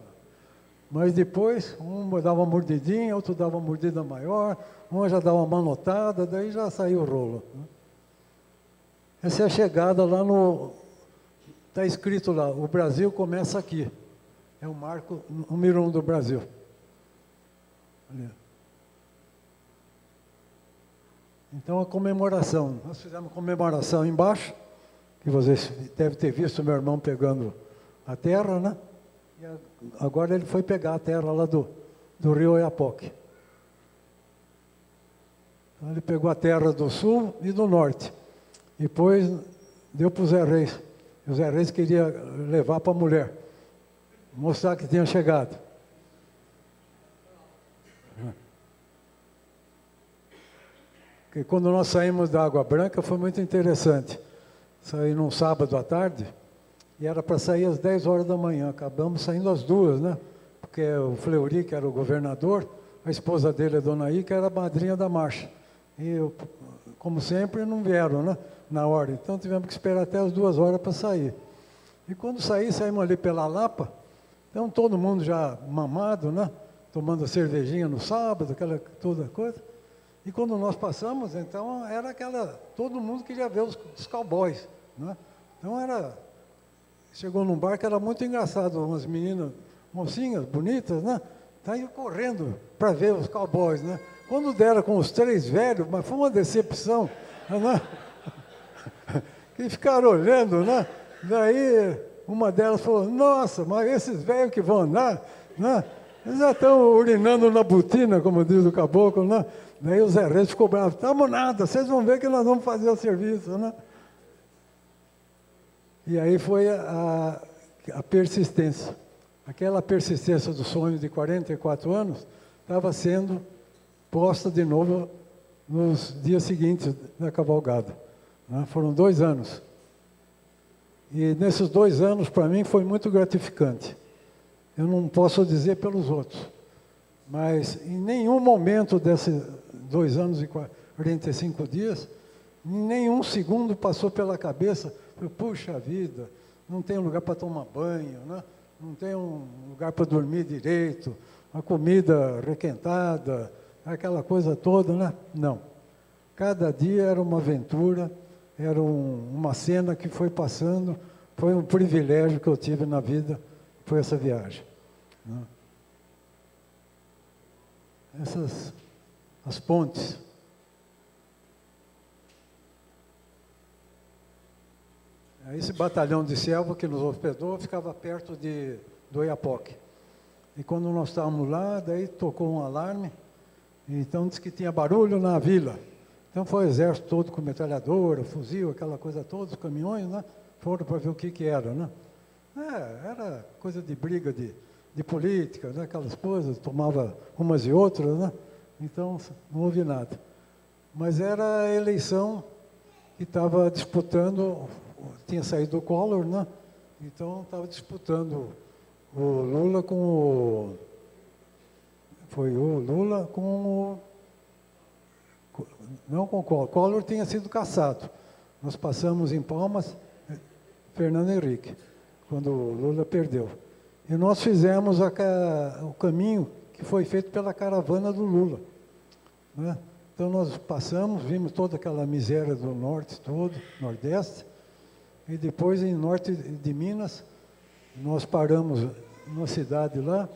Mas depois, um dava uma mordidinha, outro dava uma mordida maior, um já dava uma manotada, daí já saiu o rolo, né? Essa é a chegada lá no... Está escrito lá, o Brasil começa aqui. É o marco número 1 do Brasil. Ali. Então, a comemoração. Nós fizemos comemoração embaixo, que vocês devem ter visto o meu irmão pegando a terra, né? E agora ele foi pegar a terra lá do rio Oiapoque. Então, ele pegou a terra do sul e do norte. Depois deu para o Zé Reis. O Zé Reis queria levar para a mulher, mostrar que tinha chegado. Porque quando nós saímos da Água Branca foi muito interessante. Saí num sábado à tarde e era para sair às 10 horas da manhã. Acabamos saindo às 2, né? Porque o Fleury, que era o governador, a esposa dele, a dona I, que era a madrinha da marcha. E, como sempre, não vieram, né, na hora. Então, tivemos que esperar até as 2 horas para sair. E quando saímos ali pela Lapa, então todo mundo já mamado, né, tomando cervejinha no sábado, aquela toda coisa. E quando nós passamos, então, era todo mundo queria ver os cowboys, né? Então, chegou num bar que era muito engraçado, umas meninas, mocinhas, bonitas, né? Tá indo correndo para ver os cowboys, né? Quando deram com os 3 velhos, mas foi uma decepção, né? Que ficaram olhando, né? Daí, uma delas falou, nossa, mas esses velhos que vão andar, né? Eles já estão urinando na botina, como diz o caboclo, né? Daí o Zé Reis ficou bravo, estamos nada, vocês vão ver que nós vamos fazer o serviço, né? E aí foi a persistência. Aquela persistência do sonho de 44 anos estava sendo posta de novo nos dias seguintes da cavalgada, né? Foram 2 anos. E nesses 2 anos, para mim, foi muito gratificante. Eu não posso dizer pelos outros, mas em nenhum momento desses 2 anos e 45 dias, em nenhum segundo passou pela cabeça, puxa vida, não tem lugar para tomar banho, né? Não tem um lugar para dormir direito, a comida requentada, aquela coisa toda, né? Não. Cada dia era uma aventura, era uma cena que foi passando, foi um privilégio que eu tive na vida, foi essa viagem, né? As pontes. Esse batalhão de selva que nos hospedou ficava perto do Oiapoque. E quando nós estávamos lá, daí tocou um alarme, então disse que tinha barulho na vila. Então foi o exército todo com metralhadora, fuzil, aquela coisa toda, os caminhões, né? Foram para ver o que era, né? Era coisa de briga de política, né? Aquelas coisas, tomava umas e outras, né? Então não houve nada. Mas era a eleição que estava disputando, tinha saído o Collor, né? Então estava disputando o Lula com foi o Lula com não com o Collor. Collor tinha sido cassado. Nós passamos em Palmas, Fernando Henrique, quando o Lula perdeu. E nós fizemos o caminho que foi feito pela caravana do Lula, né? Então nós passamos, vimos toda aquela miséria do norte todo, nordeste, e depois em norte de Minas, nós paramos numa cidade lá,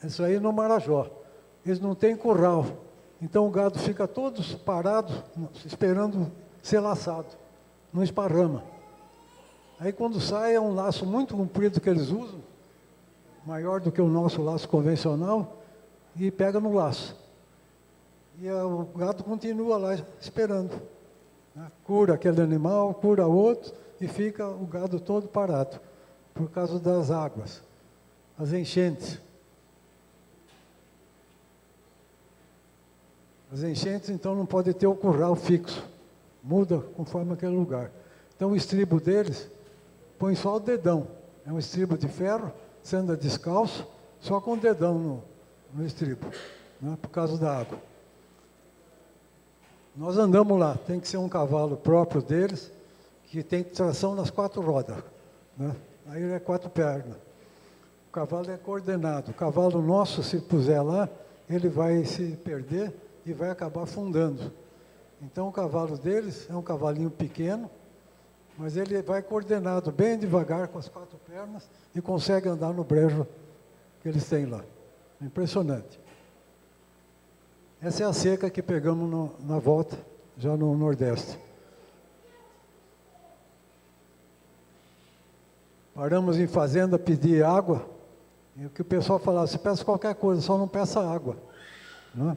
isso aí no Marajó. Eles não têm curral, então o gado fica todos parados, esperando ser laçado, não esparrama. Aí quando sai é um laço muito comprido que eles usam, maior do que o nosso laço convencional, e pega no laço. E o gado continua lá esperando, né? Cura aquele animal, cura outro, e fica o gado todo parado, por causa das águas, as enchentes. As enchentes, então, não pode ter o curral fixo, muda conforme aquele lugar. Então, o estribo deles põe só o dedão, é um estribo de ferro, você anda descalço, só com o dedão no estribo, né? Por causa da água. Nós andamos lá, tem que ser um cavalo próprio deles, que tem tração nas 4 rodas, né? Aí ele é 4 pernas. O cavalo é coordenado. O cavalo nosso, se puser lá, ele vai se perder e vai acabar afundando. Então o cavalo deles é um cavalinho pequeno, mas ele vai coordenado bem devagar com as 4 pernas e consegue andar no brejo que eles têm lá. É impressionante. Essa é a seca que pegamos na volta, já no Nordeste. Paramos em fazenda pedir água, e o que o pessoal falava, você peça qualquer coisa, só não peça água, né?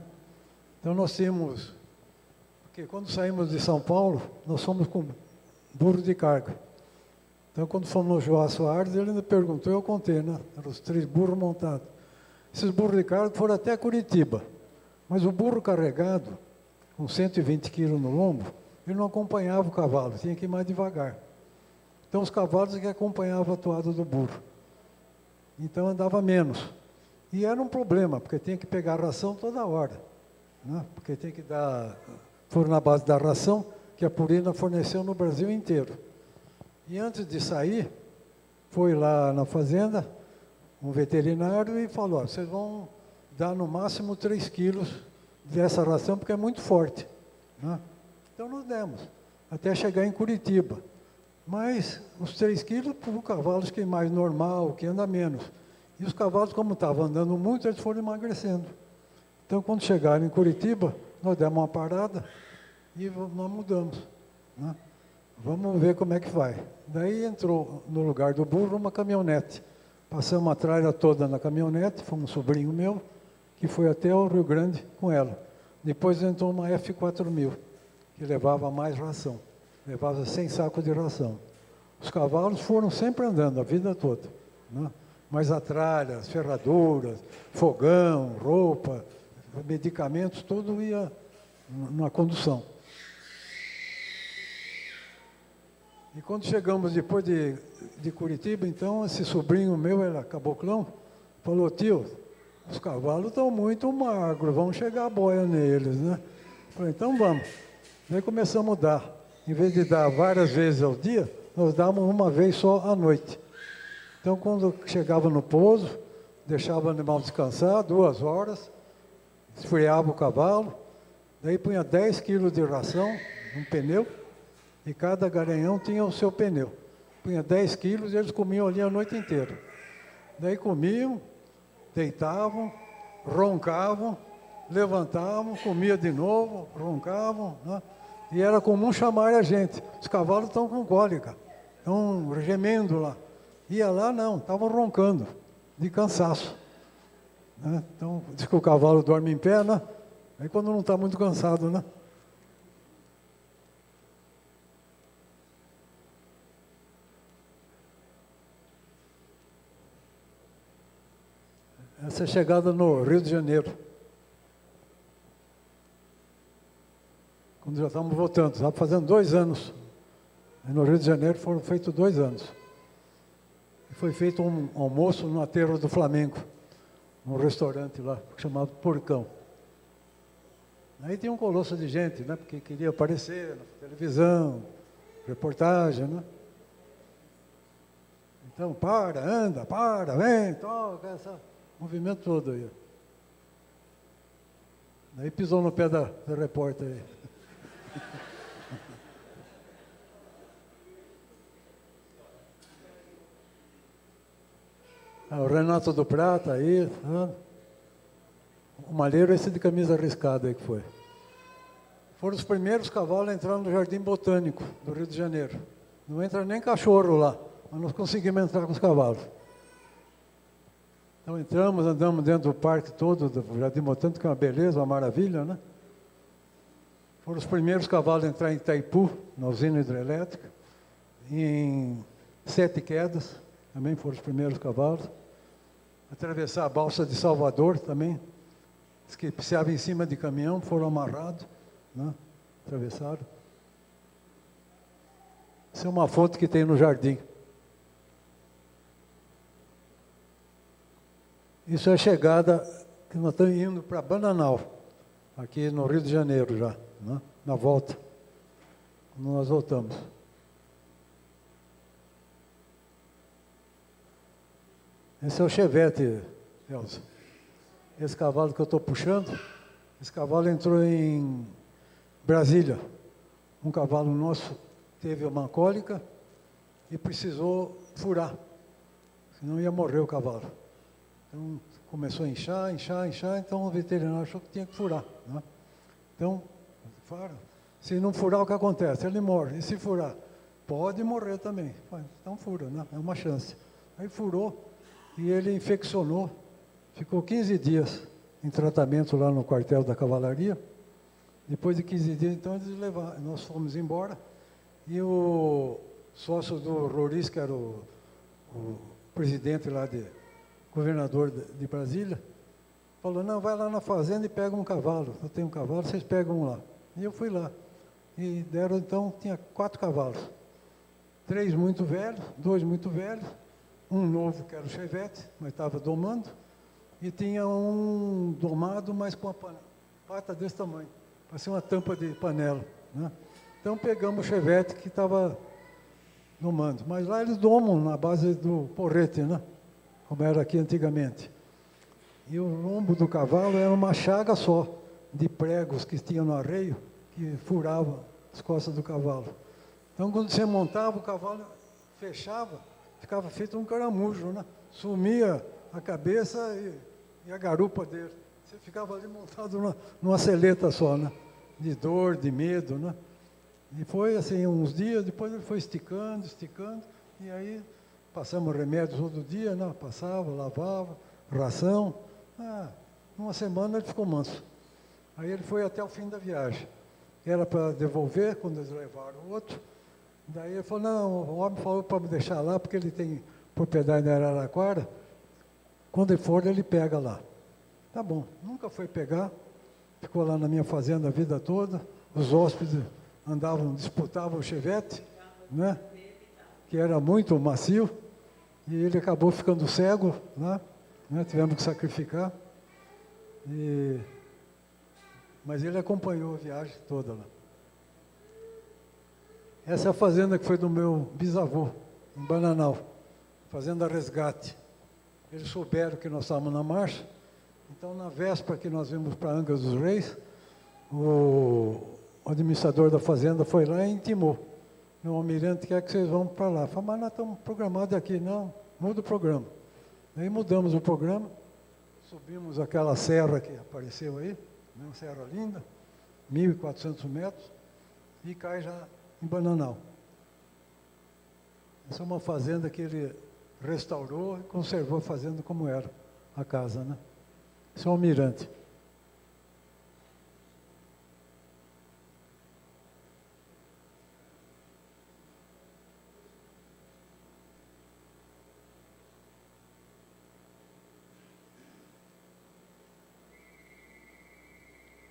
Então nós tínhamos, porque quando saímos de São Paulo, nós fomos com burro de carga. Então quando fomos no João Soares, ele ainda perguntou, eu contei, né? Eram os 3 burros montados. Esses burros de carga foram até Curitiba, mas o burro carregado, com 120 quilos no lombo, ele não acompanhava o cavalo, tinha que ir mais devagar. Então os cavalos que acompanhavam a toada do burro. Então andava menos. E era um problema, porque tinha que pegar a ração toda hora, né? Porque tem que dar... Foram na base da ração que a Purina forneceu no Brasil inteiro. E antes de sair, foi lá na fazenda, um veterinário, e falou, vocês vão dar no máximo 3 quilos dessa ração, porque é muito forte, né? Então nós demos, até chegar em Curitiba. Mas os 3 quilos para os cavalos que é mais normal, que anda menos. E os cavalos, como estavam andando muito, eles foram emagrecendo. Então, quando chegaram em Curitiba, nós demos uma parada e nós mudamos, né? Vamos ver como é que vai. Daí entrou no lugar do burro uma caminhonete. Passamos a tralha toda na caminhonete, foi um sobrinho meu, que foi até o Rio Grande com ela. Depois entrou uma F4000, que levava mais ração. Levava 100 sacos de ração. Os cavalos foram sempre andando a vida toda, né? Mas a tralha, as ferraduras, fogão, roupa, medicamentos, tudo ia na condução. E quando chegamos depois de Curitiba, então, esse sobrinho meu, era caboclão, falou, tio, os cavalos estão muito magros, vamos chegar a boia neles, né? Falei, então vamos. Daí começamos a dar. Em vez de dar várias vezes ao dia, nós dávamos uma vez só à noite. Então, quando chegava no pouso, deixava o animal descansar 2 horas, esfriava o cavalo, daí punha 10 quilos de ração, um pneu, e cada garanhão tinha o seu pneu. Punha 10 quilos e eles comiam ali a noite inteira. Daí comiam, deitavam, roncavam, levantavam, comia de novo, roncavam, né? E era comum chamar a gente. Os cavalos estão com cólica, estão gemendo lá. Ia lá, não, estavam roncando, de cansaço, né? Então, diz que o cavalo dorme em pé, né? Aí quando não está muito cansado, né? Essa é a chegada no Rio de Janeiro. Quando já estamos voltando, estava fazendo 2 anos. E no Rio de Janeiro foram feitos 2 anos. E foi feito um almoço no aterro do Flamengo, num restaurante lá, chamado Porcão. Aí tinha um colosso de gente, né? Porque queria aparecer na televisão, reportagem, né? Então, anda, vem, toca, esse movimento todo aí. Daí pisou no pé da repórter aí. O Renato do Prata aí, né? O Malheiro, esse de camisa arriscada aí que foi. Foram os primeiros cavalos a entrar no Jardim Botânico do Rio de Janeiro. Não entra nem cachorro lá, mas nós conseguimos entrar com os cavalos. Então entramos, andamos dentro do parque todo do Jardim Botânico, que é uma beleza, uma maravilha, né? Foram os primeiros cavalos a entrar em Itaipu, na usina hidrelétrica. Em 7 Quedas, também foram os primeiros cavalos. Atravessar a balsa de Salvador também. Os que pisciavam em cima de caminhão, foram amarrados, né? Atravessaram. Essa é uma foto que tem no jardim. Isso é a chegada que nós estamos indo para Bananal, aqui no Rio de Janeiro já, né? Na volta, quando nós voltamos. Esse é o Chevette, Elza. Esse cavalo que eu estou puxando, esse cavalo entrou em Brasília. Um cavalo nosso teve uma cólica e precisou furar, senão ia morrer o cavalo. Então, começou a inchar, então o veterinário achou que tinha que furar, né? Então, se não furar, o que acontece? Ele morre. E se furar? Pode morrer também. Então fura, né? É uma chance. Aí furou e ele infeccionou. Ficou 15 dias em tratamento lá no quartel da cavalaria. Depois de 15 dias, então, eles levaram. Nós fomos embora. E o sócio do Roriz, que era o presidente lá governador de Brasília, falou, não, vai lá na fazenda e pega um cavalo. Eu tenho um cavalo, vocês pegam um lá. E eu fui lá. E deram, então, tinha 4 cavalos. 3 muito velhos, 2 muito velhos, um novo, que era o Chevette, mas estava domando, e tinha um domado, mas com a pata desse tamanho, parecia uma tampa de panela, né? Então pegamos o chevette que estava domando, mas lá eles domam na base do porrete, né? Como era aqui antigamente. E o lombo do cavalo era uma chaga só, de pregos que tinha no arreio, que furava as costas do cavalo. Então, quando você montava, o cavalo fechava, ficava feito um caramujo, né? Sumia a cabeça e a garupa dele. Você ficava ali montado numa seleta só, né? De dor, de medo, né? E foi assim, uns dias, depois ele foi esticando, e aí passamos remédios todo dia, né? Passava, lavava, ração. Numa semana ele ficou manso. Aí ele foi até o fim da viagem. Era para devolver, quando eles levaram o outro. Daí ele falou, não, o homem falou para me deixar lá, porque ele tem propriedade em Araraquara. Quando ele for, ele pega lá. Tá bom, nunca foi pegar. Ficou lá na minha fazenda a vida toda. Os hóspedes disputavam o chevette, né? Que era muito macio. E ele acabou ficando cego, né? Tivemos que sacrificar. Mas ele acompanhou a viagem toda lá. Essa é a fazenda que foi do meu bisavô, em Bananal, Fazenda Resgate. Eles souberam que nós estávamos na marcha, então na véspera que nós vimos para Angra dos Reis, o administrador da fazenda foi lá e intimou. O almirante quer que vocês vão para lá. Falei, mas nós estamos programados aqui. Não, muda o programa. Aí mudamos o programa, subimos aquela serra que apareceu aí, uma serra linda, 1.400 metros, e cai já em Bananal. Essa é uma fazenda que ele restaurou e conservou a fazenda como era, a casa, né? Esse é o almirante.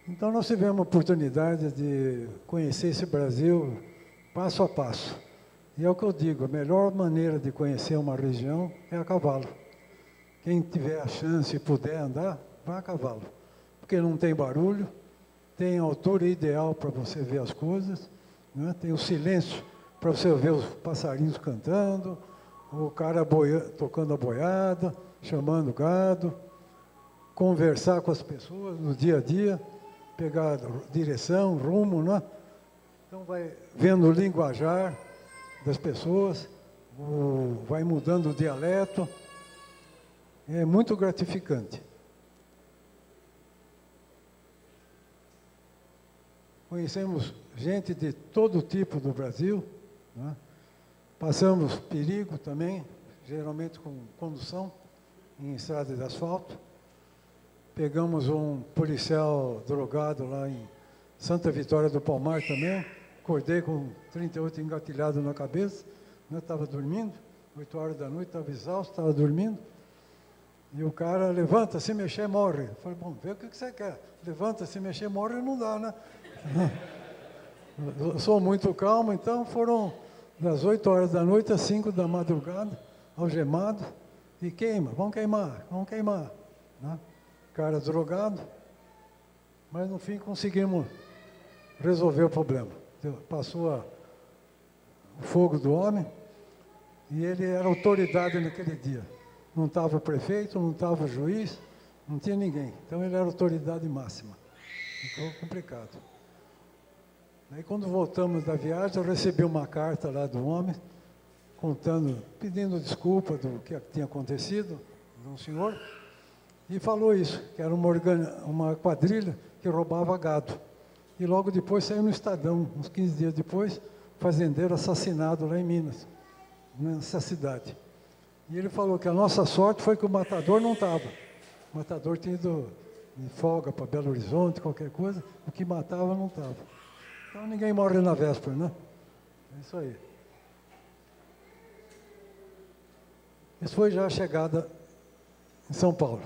Então, nós tivemos a oportunidade de conhecer esse Brasil passo a passo. E é o que eu digo, a melhor maneira de conhecer uma região é a cavalo. Quem tiver a chance e puder andar, vá a cavalo. Porque não tem barulho, tem a altura ideal para você ver as coisas, né? Tem o silêncio para você ver os passarinhos cantando, o cara tocando a boiada, chamando o gado, conversar com as pessoas no dia a dia, pegar direção, rumo, né? Então vai vendo o linguajar das pessoas, vai mudando o dialeto, é muito gratificante. Conhecemos gente de todo tipo do Brasil, né? Passamos perigo também, geralmente com condução em estrada de asfalto. Pegamos um policial drogado lá em Santa Vitória do Palmar também. Acordei com 38 engatilhado na cabeça. Eu estava dormindo, 8 horas da noite, estava exausto, estava dormindo. E o cara levanta, se mexer, morre. Eu falei, bom, vê o que você quer. Levanta, se mexer, morre, não dá, né? Eu sou muito calmo, então foram das 8 horas da noite às 5 da madrugada, algemado. E queima, vamos queimar. Né? Cara drogado, mas no fim conseguimos resolver o problema. Passou o fogo do homem e ele era autoridade naquele dia. Não estava o prefeito, não estava o juiz, não tinha ninguém. Então ele era autoridade máxima. Ficou complicado. Aí quando voltamos da viagem, eu recebi uma carta lá do homem, pedindo desculpa do que tinha acontecido, de um senhor. E falou isso, que era uma quadrilha que roubava gado. E logo depois saiu no Estadão, uns 15 dias depois, fazendeiro assassinado lá em Minas, nessa cidade. E ele falou que a nossa sorte foi que o matador não estava. O matador tinha ido de folga para Belo Horizonte, qualquer coisa, o que matava não estava. Então ninguém morre na véspera, né? É isso aí. Isso foi já a chegada em São Paulo.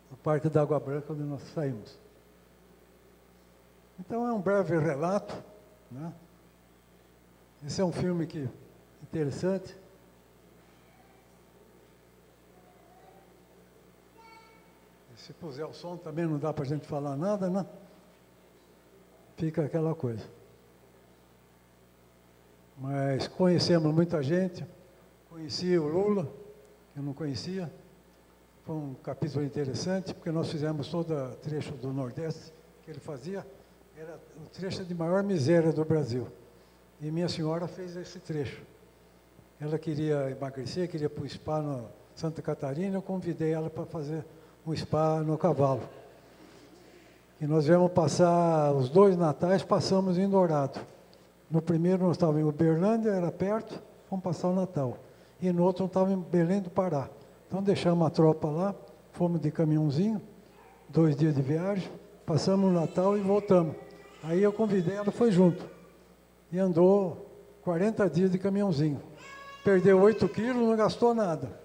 No Parque da Água Branca, onde nós saímos. Então, é um breve relato, né? Esse é um filme interessante. Se puser o som também não dá para a gente falar nada, né? Fica aquela coisa. Mas conhecemos muita gente. Conheci o Lula, que eu não conhecia. Foi um capítulo interessante, porque nós fizemos todo o trecho do Nordeste que ele fazia. Era o trecho de maior miséria do Brasil. E minha senhora fez esse trecho. Ela queria emagrecer, queria ir para o spa na Santa Catarina. Eu convidei ela para fazer um spa no cavalo. E nós viemos passar os 2 natais, passamos em Dourado. No primeiro nós estávamos em Uberlândia, era perto, fomos passar o Natal. E no outro nós estávamos em Belém do Pará. Então deixamos a tropa lá, fomos de caminhãozinho, 2 dias de viagem, passamos o Natal e voltamos. Aí eu convidei, ela foi junto. E andou 40 dias de caminhãozinho. Perdeu 8 quilos, não gastou nada.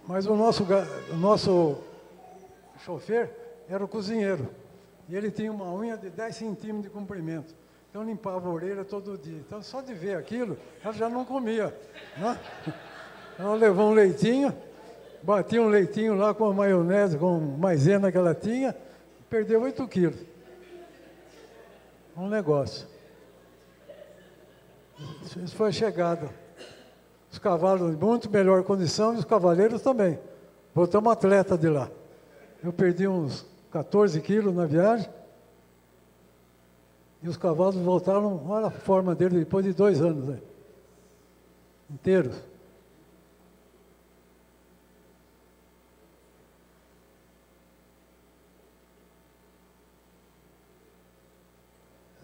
Mas o nosso chofer era o cozinheiro. E ele tinha uma unha de 10 centímetros de comprimento. Então limpava a orelha todo dia. Então só de ver aquilo, ela já não comia. Né? Ela levou um leitinho, batia um leitinho lá com a maionese, com maisena que ela tinha, perdeu 8 quilos. Um negócio. Isso foi a chegada. Os cavalos em muito melhor condição e os cavaleiros também. Voltamos atleta de lá. Eu perdi uns 14 quilos na viagem. E os cavalos voltaram, olha a forma deles depois de 2 anos. Né? Inteiros.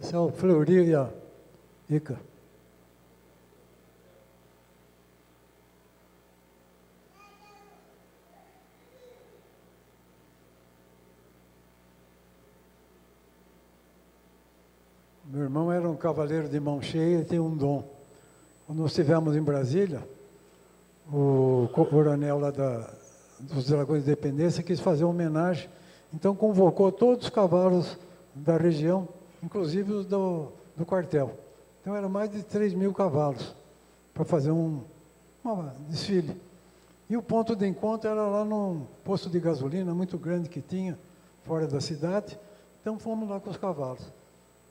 Esse é o Fleury e a Ica. Meu irmão era um cavaleiro de mão cheia e tem um dom. Quando nós estivemos em Brasília, o coronel lá dos Dragões de Independência quis fazer uma homenagem, então convocou todos os cavalos da região, inclusive os do quartel. Então eram mais de 3.000 cavalos para fazer um desfile. E o ponto de encontro era lá num posto de gasolina muito grande que tinha, fora da cidade. Então fomos lá com os cavalos.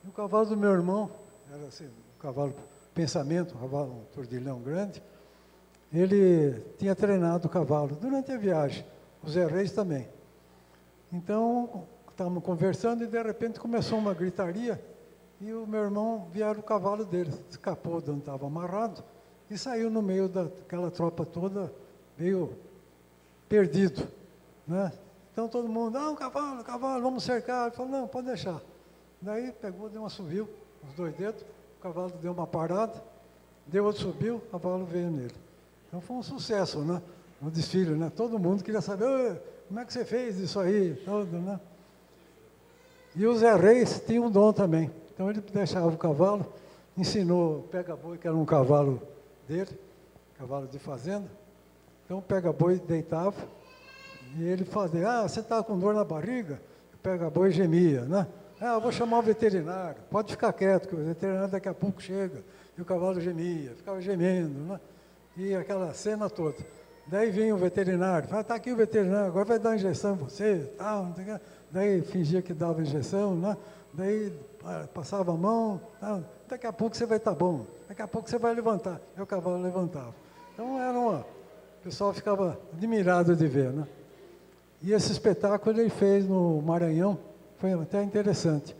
E o cavalo do meu irmão, era assim, um cavalo pensamento, um cavalo, um tordilhão grande, ele tinha treinado o cavalo durante a viagem, o Zé Reis também. Então, estávamos conversando e de repente começou uma gritaria e o meu irmão vieram o cavalo dele, escapou de onde estava amarrado e saiu no meio daquela tropa toda, meio perdido. Né? Então todo mundo, cavalo, vamos cercar. Ele falou, não, pode deixar. Daí pegou, deu um assovio, os 2 dedos, o cavalo deu uma parada, deu outro subiu, o cavalo veio nele. Então foi um sucesso, né? O desfile, né? Todo mundo queria saber, como é que você fez isso aí, todo, né? E o Zé Reis tinha um dom também. Então ele deixava o cavalo, ensinou o pega-boi, que era um cavalo dele, cavalo de fazenda. Então o pega-boi deitava e ele fazia, você está com dor na barriga? O pega-boi gemia, né? Eu vou chamar o veterinário, pode ficar quieto, que o veterinário daqui a pouco chega. E o cavalo gemia, ficava gemendo, né? E aquela cena toda. Daí vinha o veterinário, fala, está aqui o veterinário, agora vai dar injeção em você, tal, não sei o que. Daí fingia que dava injeção, né? Daí passava a mão, tal. Daqui a pouco você vai estar bom, daqui a pouco você vai levantar. E o cavalo levantava. Então o pessoal ficava admirado de ver, né? E esse espetáculo ele fez no Maranhão, foi até interessante.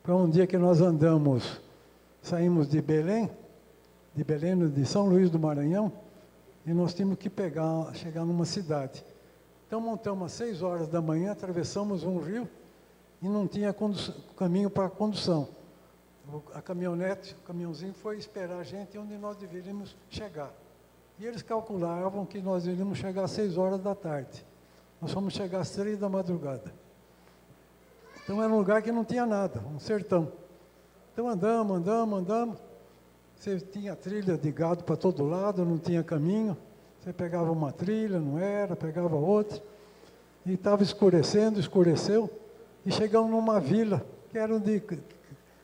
Foi um dia que nós saímos de São Luís do Maranhão, e nós tínhamos que chegar numa cidade. Então montamos às 6 horas da manhã, atravessamos um rio e não tinha caminho para a condução. A caminhonete, o caminhãozinho foi esperar a gente onde nós deveríamos chegar. E eles calculavam que nós iríamos chegar às 6 horas da tarde. Nós fomos chegar às 3 da madrugada. Então era um lugar que não tinha nada, um sertão. Então andamos. Você tinha trilha de gado para todo lado, não tinha caminho. Você pegava uma trilha, não era, pegava outra. E estava escureceu. E chegamos numa vila, que eram de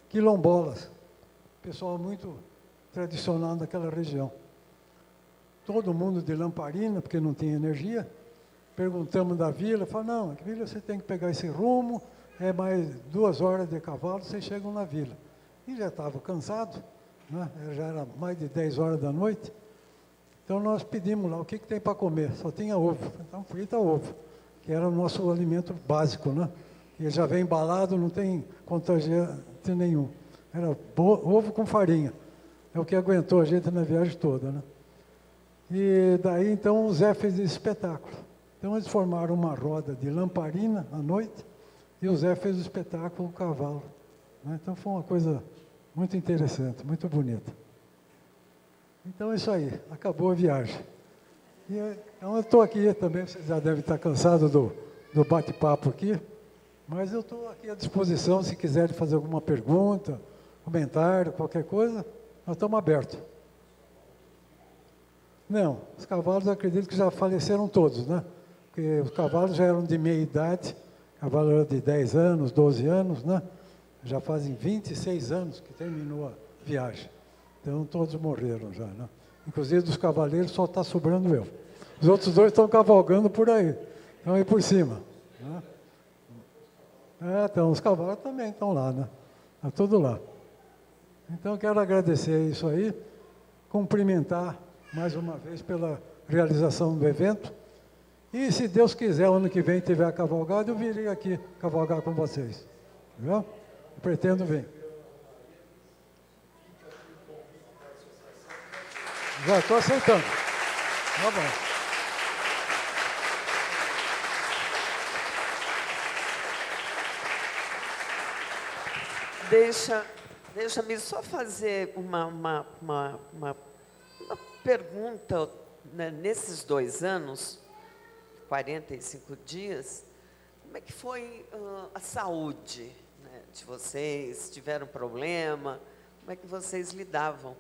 quilombolas. Pessoal muito tradicional daquela região. todo mundo de lamparina, porque não tinha energia. Perguntamos da vila, falaram, não, vila você tem que pegar esse rumo, é mais 2 horas de cavalo, vocês chegam na vila. E já estava cansado, né? Já era mais de 10 horas da noite. Então nós pedimos lá, o que tem para comer? Só tinha ovo. Então frita ovo, que era o nosso alimento básico, né? Ele já vem embalado, não tem contagiante nenhum. Era ovo com farinha. É o que aguentou a gente na viagem toda, né? E daí então o Zé fez esse espetáculo. Então eles formaram uma roda de lamparina à noite e o Zé fez o espetáculo, o cavalo, né? Então foi uma coisa muito interessante, muito bonita. Então é isso aí, acabou a viagem. Então eu estou aqui também, vocês já devem estar cansados do bate-papo aqui, mas eu estou aqui à disposição, se quiserem fazer alguma pergunta, comentário, qualquer coisa, nós estamos abertos. Não, os cavalos eu acredito que já faleceram todos, né? Porque os cavalos já eram de meia idade, o cavalo era de 10 anos, 12 anos, né? Já fazem 26 anos que terminou a viagem. Então, todos morreram já, né? Inclusive, dos cavaleiros, só está sobrando eu. Os outros 2 estão cavalgando por aí. Estão aí por cima. Né? Então, os cavalos também estão lá, né? Está tudo lá. Então, eu quero agradecer isso aí, cumprimentar mais uma vez pela realização do evento. E, se Deus quiser, ano que vem tiver cavalgado, eu virei aqui cavalgar com vocês. Viu? Eu pretendo vir. Já estou aceitando. Tá bom. Deixa-me só fazer uma pergunta, né? Nesses 2 anos, 45 dias, como é que foi a saúde, né, de vocês? Tiveram problema? Como é que vocês lidavam,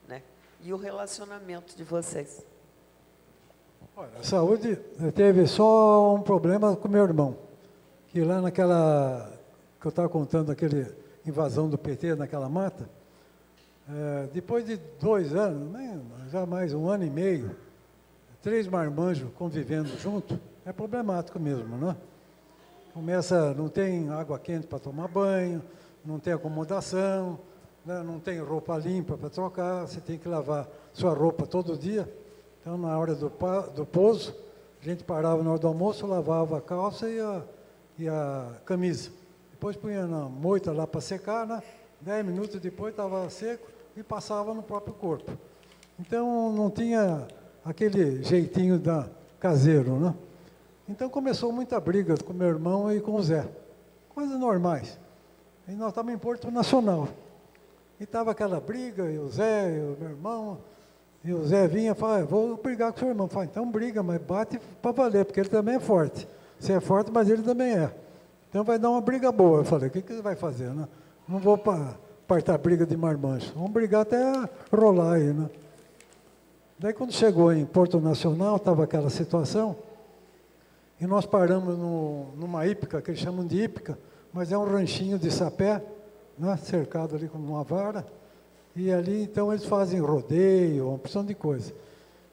né? E o relacionamento de vocês? Olha, a saúde, teve só um problema com meu irmão, que lá naquela, que eu estava contando, aquele invasão do PT naquela mata, depois de 2 anos, né, já mais 1 ano e meio, 3 marmanjos convivendo junto, é problemático mesmo, né? Começa, não tem água quente para tomar banho, não tem acomodação, né, não tem roupa limpa para trocar, você tem que lavar sua roupa todo dia. Então, na hora do pouso, a gente parava na hora do almoço, lavava a calça e a camisa. Depois punha na moita lá para secar, né? 10 minutos depois estava seco e passava no próprio corpo. Então, não tinha aquele jeitinho caseiro, né? Então, começou muita briga com meu irmão e com o Zé. Coisas normais. E nós estávamos em Porto Nacional. E estava aquela briga, e o Zé, e o meu irmão, e o Zé vinha e falava, vou brigar com o seu irmão. Eu falei, então briga, mas bate para valer, porque ele também é forte. Você é forte, mas ele também é. Então vai dar uma briga boa. Eu falei, o que ele vai fazer, né? Não vou partar briga de marmanjo. Vamos brigar até rolar aí, né? Daí quando chegou em Porto Nacional, estava aquela situação, e nós paramos numa hípica, que eles chamam de hípica, mas é um ranchinho de sapé, né, cercado ali com uma vara, e ali então eles fazem rodeio, uma opção de coisa.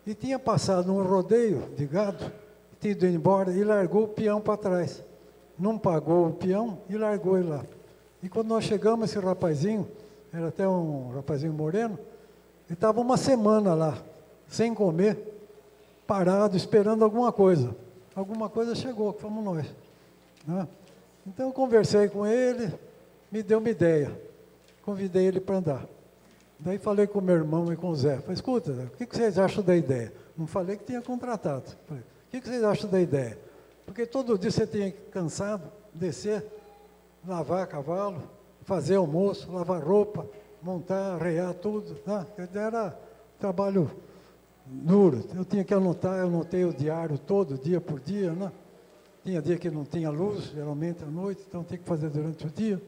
E tinha passado um rodeio de gado, tinha ido embora e largou o peão para trás. Não pagou o peão e largou ele lá. E quando nós chegamos, esse rapazinho, era até um rapazinho moreno, ele estava 1 semana lá, sem comer, parado, esperando alguma coisa. Alguma coisa chegou, que fomos nós. Né? Então eu conversei com ele, me deu uma ideia. Convidei ele para andar. Daí falei com o meu irmão e com o Zé. Falei, escuta, o que vocês acham da ideia? Não falei que tinha contratado. Falei, o que vocês acham da ideia? Porque todo dia você tinha que, cansado, descer, lavar cavalo, fazer almoço, lavar roupa, montar, arrear tudo. Né? Era trabalho duro. Eu tinha que anotar, eu anotei o diário todo, dia por dia, né? Tinha dia que não tinha luz, geralmente à noite, então tinha que fazer durante o dia.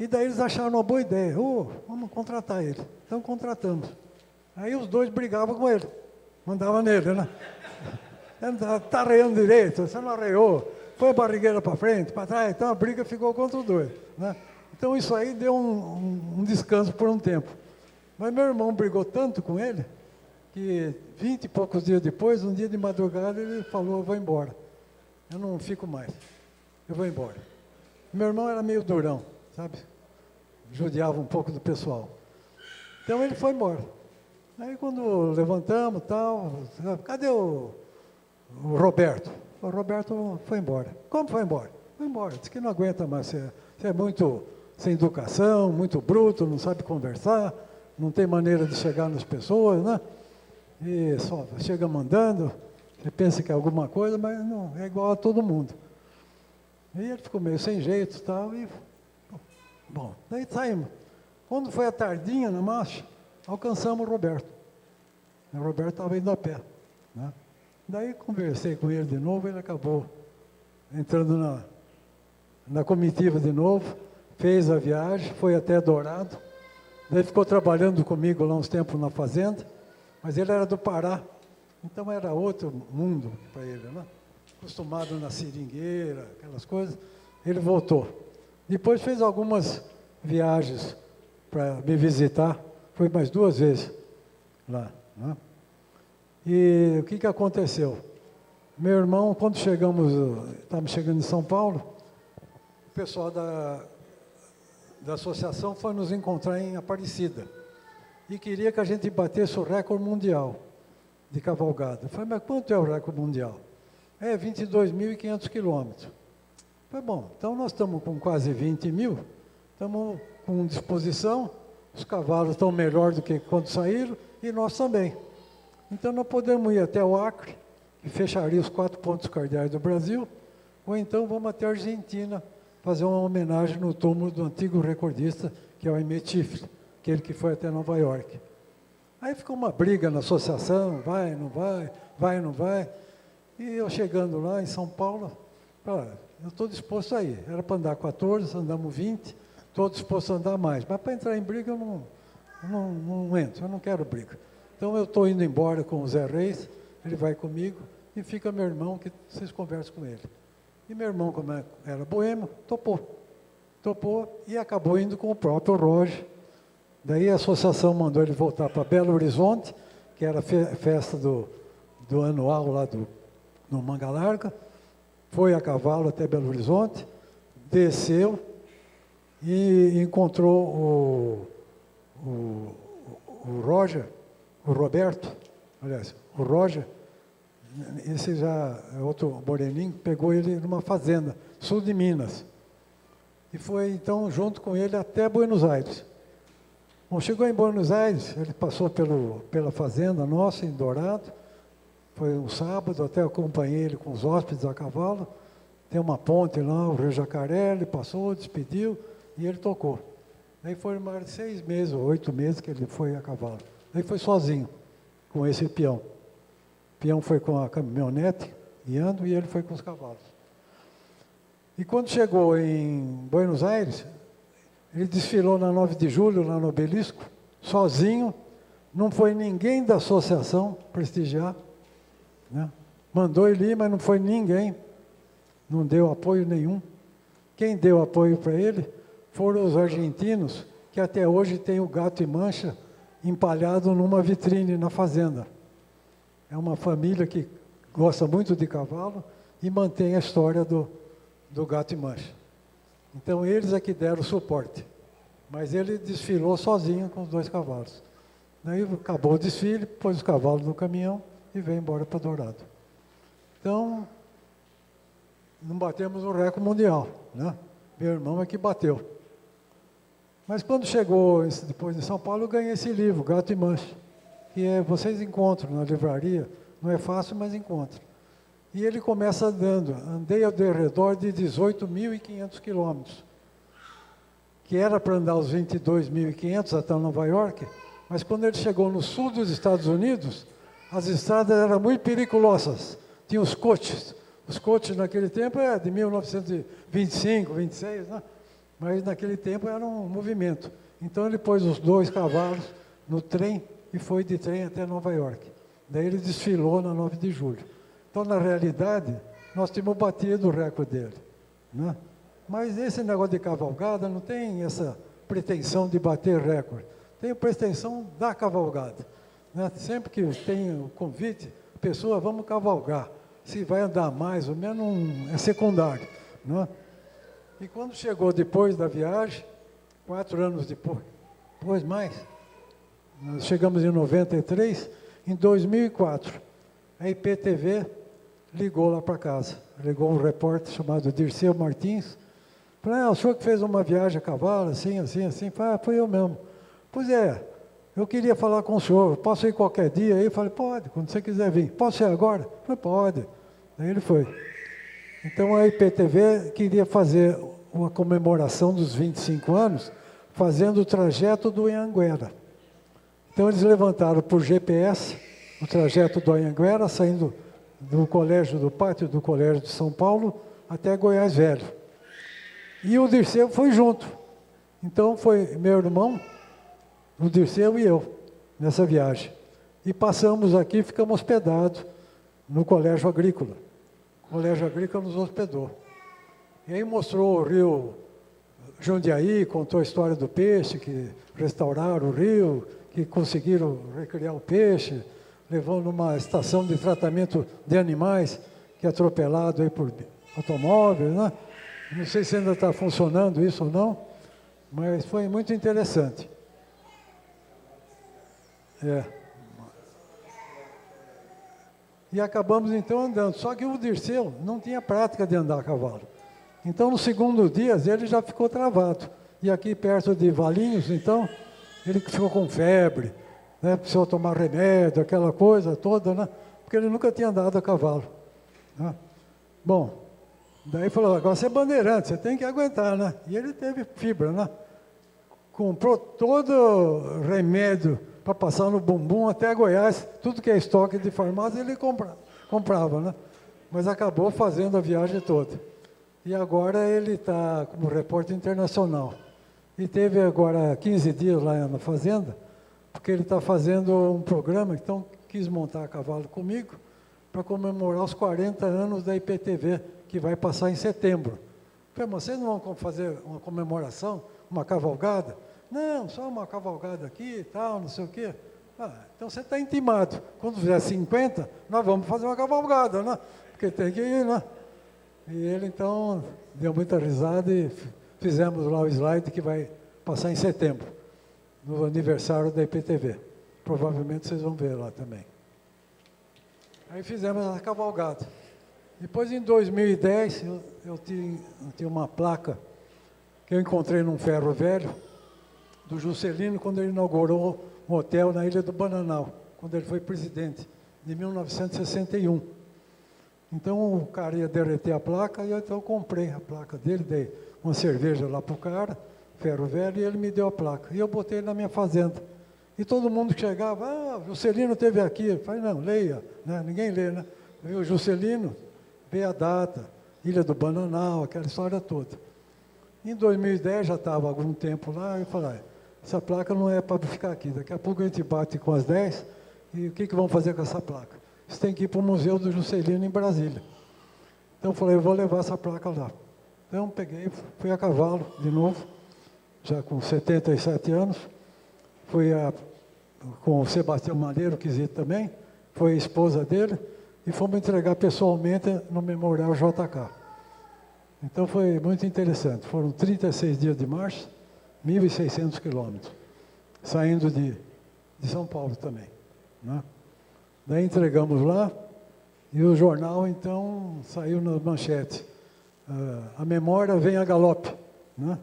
E daí eles acharam uma boa ideia. Vamos contratar ele. Então contratamos. Aí os 2 brigavam com ele. Mandavam nele, né? Está arreando direito, você não arreou. Foi a barrigueira para frente, para trás. Então a briga ficou contra os 2. Né? Então isso aí deu um descanso por um tempo. Mas meu irmão brigou tanto com ele, que 20 e poucos dias depois, um dia de madrugada, ele falou, eu vou embora. Eu não fico mais, eu vou embora. Meu irmão era meio durão, sabe? Judiava um pouco do pessoal. Então ele foi embora. Aí quando levantamos, tal, cadê o Roberto? O Roberto foi embora. Como foi embora? Foi embora, disse que não aguenta mais, você é muito sem educação, muito bruto, não sabe conversar, não tem maneira de chegar nas pessoas, né? E só chega mandando, você pensa que é alguma coisa, mas não, é igual a todo mundo. E ele ficou meio sem jeito e tal, e... Bom, daí saímos. Quando foi a tardinha na marcha, alcançamos o Roberto. O Roberto estava indo a pé, né? Daí conversei com ele de novo, ele acabou entrando na comitiva de novo, fez a viagem, foi até Dourado, daí ficou trabalhando comigo lá uns tempos na fazenda, mas ele era do Pará, então era outro mundo para ele, né? Acostumado na seringueira, aquelas coisas, ele voltou. Depois fez algumas viagens para me visitar, foi mais 2 vezes lá, né? E o que aconteceu? Meu irmão, quando estávamos chegando em São Paulo, o pessoal da associação foi nos encontrar em Aparecida e queria que a gente batesse o recorde mundial de cavalgada. Eu falei, mas quanto é o recorde mundial? É 22.500 quilômetros. Foi bom, então nós estamos com quase 20 mil, estamos com disposição, os cavalos estão melhor do que quando saíram e nós também. Então nós podemos ir até o Acre, que fecharia os 4 pontos cardeais do Brasil, ou então vamos até a Argentina fazer uma homenagem no túmulo do antigo recordista, que é o Aimé Tifre, aquele que foi até Nova York. Aí ficou uma briga na associação, vai, não vai, vai, não vai. E eu chegando lá em São Paulo, eu estou disposto a ir. Era para andar 14, andamos 20, estou disposto a andar mais. Mas para entrar em briga eu não entro, eu não quero briga. Então eu estou indo embora com o Zé Reis, ele vai comigo, e fica meu irmão, que vocês conversam com ele. E meu irmão, como era boêmio, topou e acabou indo com o próprio Roger. Daí a associação mandou ele voltar para Belo Horizonte, que era a festa do anual lá no Manga Larga, foi a cavalo até Belo Horizonte, desceu e encontrou o Roger, o Roberto, aliás, o Roger, esse já é outro moreninho, pegou ele numa fazenda, sul de Minas. E foi, então, junto com ele até Buenos Aires. Bom, chegou em Buenos Aires, ele passou pela fazenda nossa, em Dourado, foi um sábado, até acompanhei ele com os hóspedes a cavalo, tem uma ponte lá, o Rio Jacaré, ele passou, despediu, e ele tocou. Daí foram mais 6 meses, ou 8 meses que ele foi a cavalo. Daí foi sozinho, com esse peão. O peão foi com a caminhonete, guiando, e ele foi com os cavalos. E quando chegou em Buenos Aires, ele desfilou na 9 de julho, lá no Obelisco, sozinho, não foi ninguém da associação prestigiar, né? Mandou ele ir, mas não foi ninguém, não deu apoio nenhum. Quem deu apoio para ele foram os argentinos, que até hoje tem o Gato e Mancha empalhado numa vitrine na fazenda. É uma família que gosta muito de cavalo e mantém a história do Gato e Mancha. Então, eles é que deram o suporte. Mas ele desfilou sozinho com os 2 cavalos. Daí acabou o desfile, pôs os cavalos no caminhão e veio embora para Dourado. Então, não batemos o recorde mundial, né? Meu irmão é que bateu. Mas quando chegou depois de São Paulo, eu ganhei esse livro, Gato e Mancha, que vocês encontram na livraria, não é fácil, mas encontram. E ele começa andei ao redor de 18.500 quilômetros, que era para andar os 22.500 até Nova York, mas quando ele chegou no sul dos Estados Unidos, as estradas eram muito perigosas, tinha os coches. Os coches naquele tempo é de 1925, 26, né? Mas naquele tempo era um movimento. Então ele pôs os 2 cavalos no trem e foi de trem até Nova York. Daí ele desfilou na 9 de julho. Então, na realidade, nós tínhamos batido o recorde dele, né? Mas esse negócio de cavalgada não tem essa pretensão de bater recorde. Tem a pretensão da cavalgada. né? Sempre que tem o convite, a pessoa, vamos cavalgar. Se vai andar mais ou menos, é secundário, né? E quando chegou depois da viagem, 4 anos depois mais, nós chegamos em 93, em 2004, a IPTV ligou lá para casa, ligou um repórter chamado Dirceu Martins, falou, o senhor que fez uma viagem a cavalo, assim, assim, assim, falei, foi eu mesmo. Pois é, eu queria falar com o senhor, posso ir qualquer dia? Aí eu falei, pode, quando você quiser vir. Posso ir agora? Eu falei, pode. Aí ele foi. Então a IPTV queria fazer uma comemoração dos 25 anos, fazendo o trajeto do Anhanguera. Então eles levantaram por GPS o trajeto do Anhanguera, saindo do pátio do Colégio de São Paulo até Goiás Velho. E o Dirceu foi junto. Então foi meu irmão, o Dirceu e eu, nessa viagem. E passamos aqui, ficamos hospedados no Colégio Agrícola. O Colégio Agrícola nos hospedou. E aí mostrou o rio Jundiaí, contou a história do peixe, que restauraram o rio, que conseguiram recriar o peixe, levou numa estação de tratamento de animais, que é atropelado aí por automóveis, né? Não sei se ainda está funcionando isso ou não, mas foi muito interessante. E acabamos então andando, só que o Dirceu não tinha prática de andar a cavalo. Então no segundo dia ele já ficou travado. E aqui perto de Valinhos, então, ele ficou com febre, né? Precisou tomar remédio, aquela coisa toda, né? Porque ele nunca tinha andado a cavalo, né? Bom, daí falou, agora você é bandeirante, você tem que aguentar, né? E ele teve fibra, né? Comprou todo remédio para passar no bumbum até Goiás, tudo que é estoque de farmácia ele comprava, né? Mas acabou fazendo a viagem toda. E agora ele está como repórter internacional. E teve agora 15 dias lá na fazenda, porque ele está fazendo um programa, então quis montar a cavalo comigo, para comemorar os 40 anos da IPTV, que vai passar em setembro. Falei, mas vocês não vão fazer uma comemoração, uma cavalgada? Não, só uma cavalgada aqui e tal, não sei o quê. Então você está intimado. Quando fizer 50, nós vamos fazer uma cavalgada, né? Porque tem que ir, né? E ele, então, deu muita risada e fizemos lá o slide que vai passar em setembro, no aniversário da IPTV. Provavelmente vocês vão ver lá também. Aí fizemos a cavalgada. Depois, em 2010, eu tinha uma placa que eu encontrei num ferro velho, do Juscelino, quando ele inaugurou um hotel na Ilha do Bananal, quando ele foi presidente, de 1961. Então, o cara ia derreter a placa, e então eu comprei a placa dele, dei uma cerveja lá para o cara, ferro velho, e ele me deu a placa. E eu botei na minha fazenda. E todo mundo que chegava, o Juscelino esteve aqui. Eu falei, não, leia, né? Ninguém lê, né? Veio o Juscelino, veio a data, Ilha do Bananal, aquela história toda. Em 2010, já estava há algum tempo lá, eu falei, essa placa não é para ficar aqui, daqui a pouco a gente bate com as 10, e o que vamos fazer com essa placa? Você tem que ir para o Museu do Juscelino, em Brasília. Então eu falei, eu vou levar essa placa lá. Então peguei, fui a cavalo de novo, já com 77 anos, fui com o Sebastião Maneiro, que existe também, foi a esposa dele, e fomos entregar pessoalmente no Memorial JK. Então foi muito interessante, foram 36 dias de marcha, 1.600 quilômetros, saindo de São Paulo também, né? Daí entregamos lá, e o jornal, então, saiu na manchete. A memória vem a galope, né?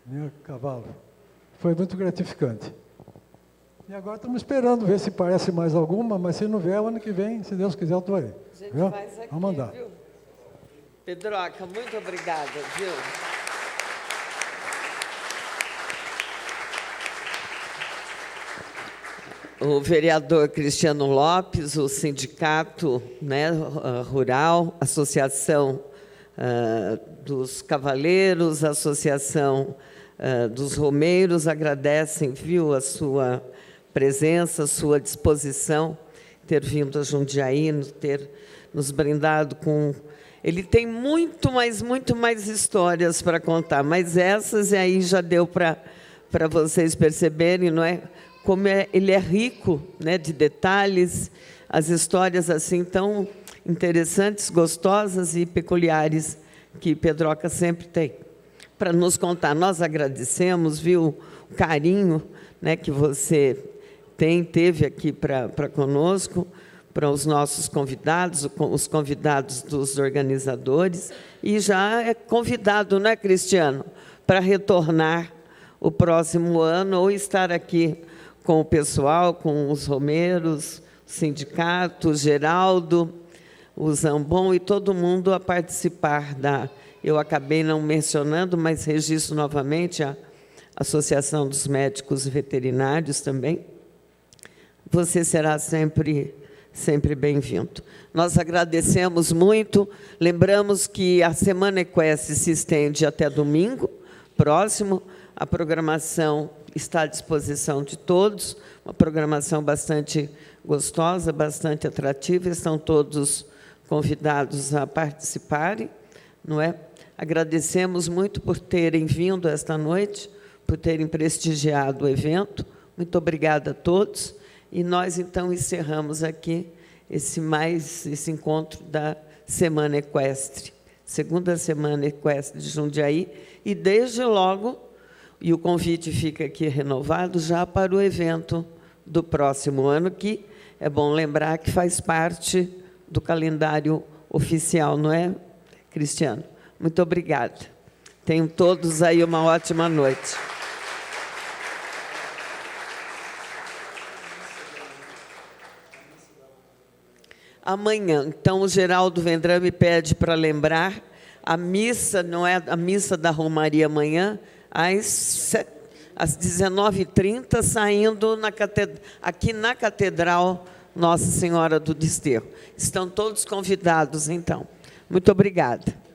Vem a cavalo. Foi muito gratificante. E agora estamos esperando ver se parece mais alguma, mas se não vier, ano que vem, se Deus quiser, eu estou aí. A gente viu? faz aqui, vamos mandar. Viu? Pedroca, muito obrigada, viu? O vereador Cristiano Lopes, o sindicato, né, rural, associação dos cavaleiros, associação dos romeiros, agradecem, viu, a sua presença, a sua disposição, ter vindo a Jundiaí, ter nos brindado com... Ele tem muito mais histórias para contar, mas essas aí já deu para vocês perceberem, não é? como ele é rico, né, de detalhes, as histórias assim tão interessantes, gostosas e peculiares que Pedroca sempre tem para nos contar. Nós agradecemos, viu, o carinho, né, que você teve aqui para conosco, para os nossos convidados, os convidados dos organizadores, e já é convidado, não é, Cristiano, para retornar o próximo ano ou estar aqui com o pessoal, com os romeiros, o sindicato, o Geraldo, o Zambon e todo mundo a participar da... Eu acabei não mencionando, mas registro novamente a Associação dos Médicos Veterinários também. Você será sempre bem-vindo. Nós agradecemos muito. Lembramos que a Semana Equestre se estende até domingo próximo. A programação está à disposição de todos, uma programação bastante gostosa, bastante atrativa. Estão todos convidados a participarem, não é? Agradecemos muito por terem vindo esta noite, por terem prestigiado o evento. Muito obrigada a todos. E nós, então, encerramos aqui esse encontro da Semana Equestre, segunda Semana Equestre de Jundiaí, e desde logo, e o convite fica aqui renovado, já para o evento do próximo ano, que é bom lembrar que faz parte do calendário oficial, não é, Cristiano? Muito obrigada. Tenham todos aí uma ótima noite. Amanhã, então, o Geraldo Vendram me pede para lembrar, a missa, não é a missa da Romaria amanhã, às 19h30, saindo aqui na Catedral Nossa Senhora do Desterro. Estão todos convidados, então. Muito obrigada.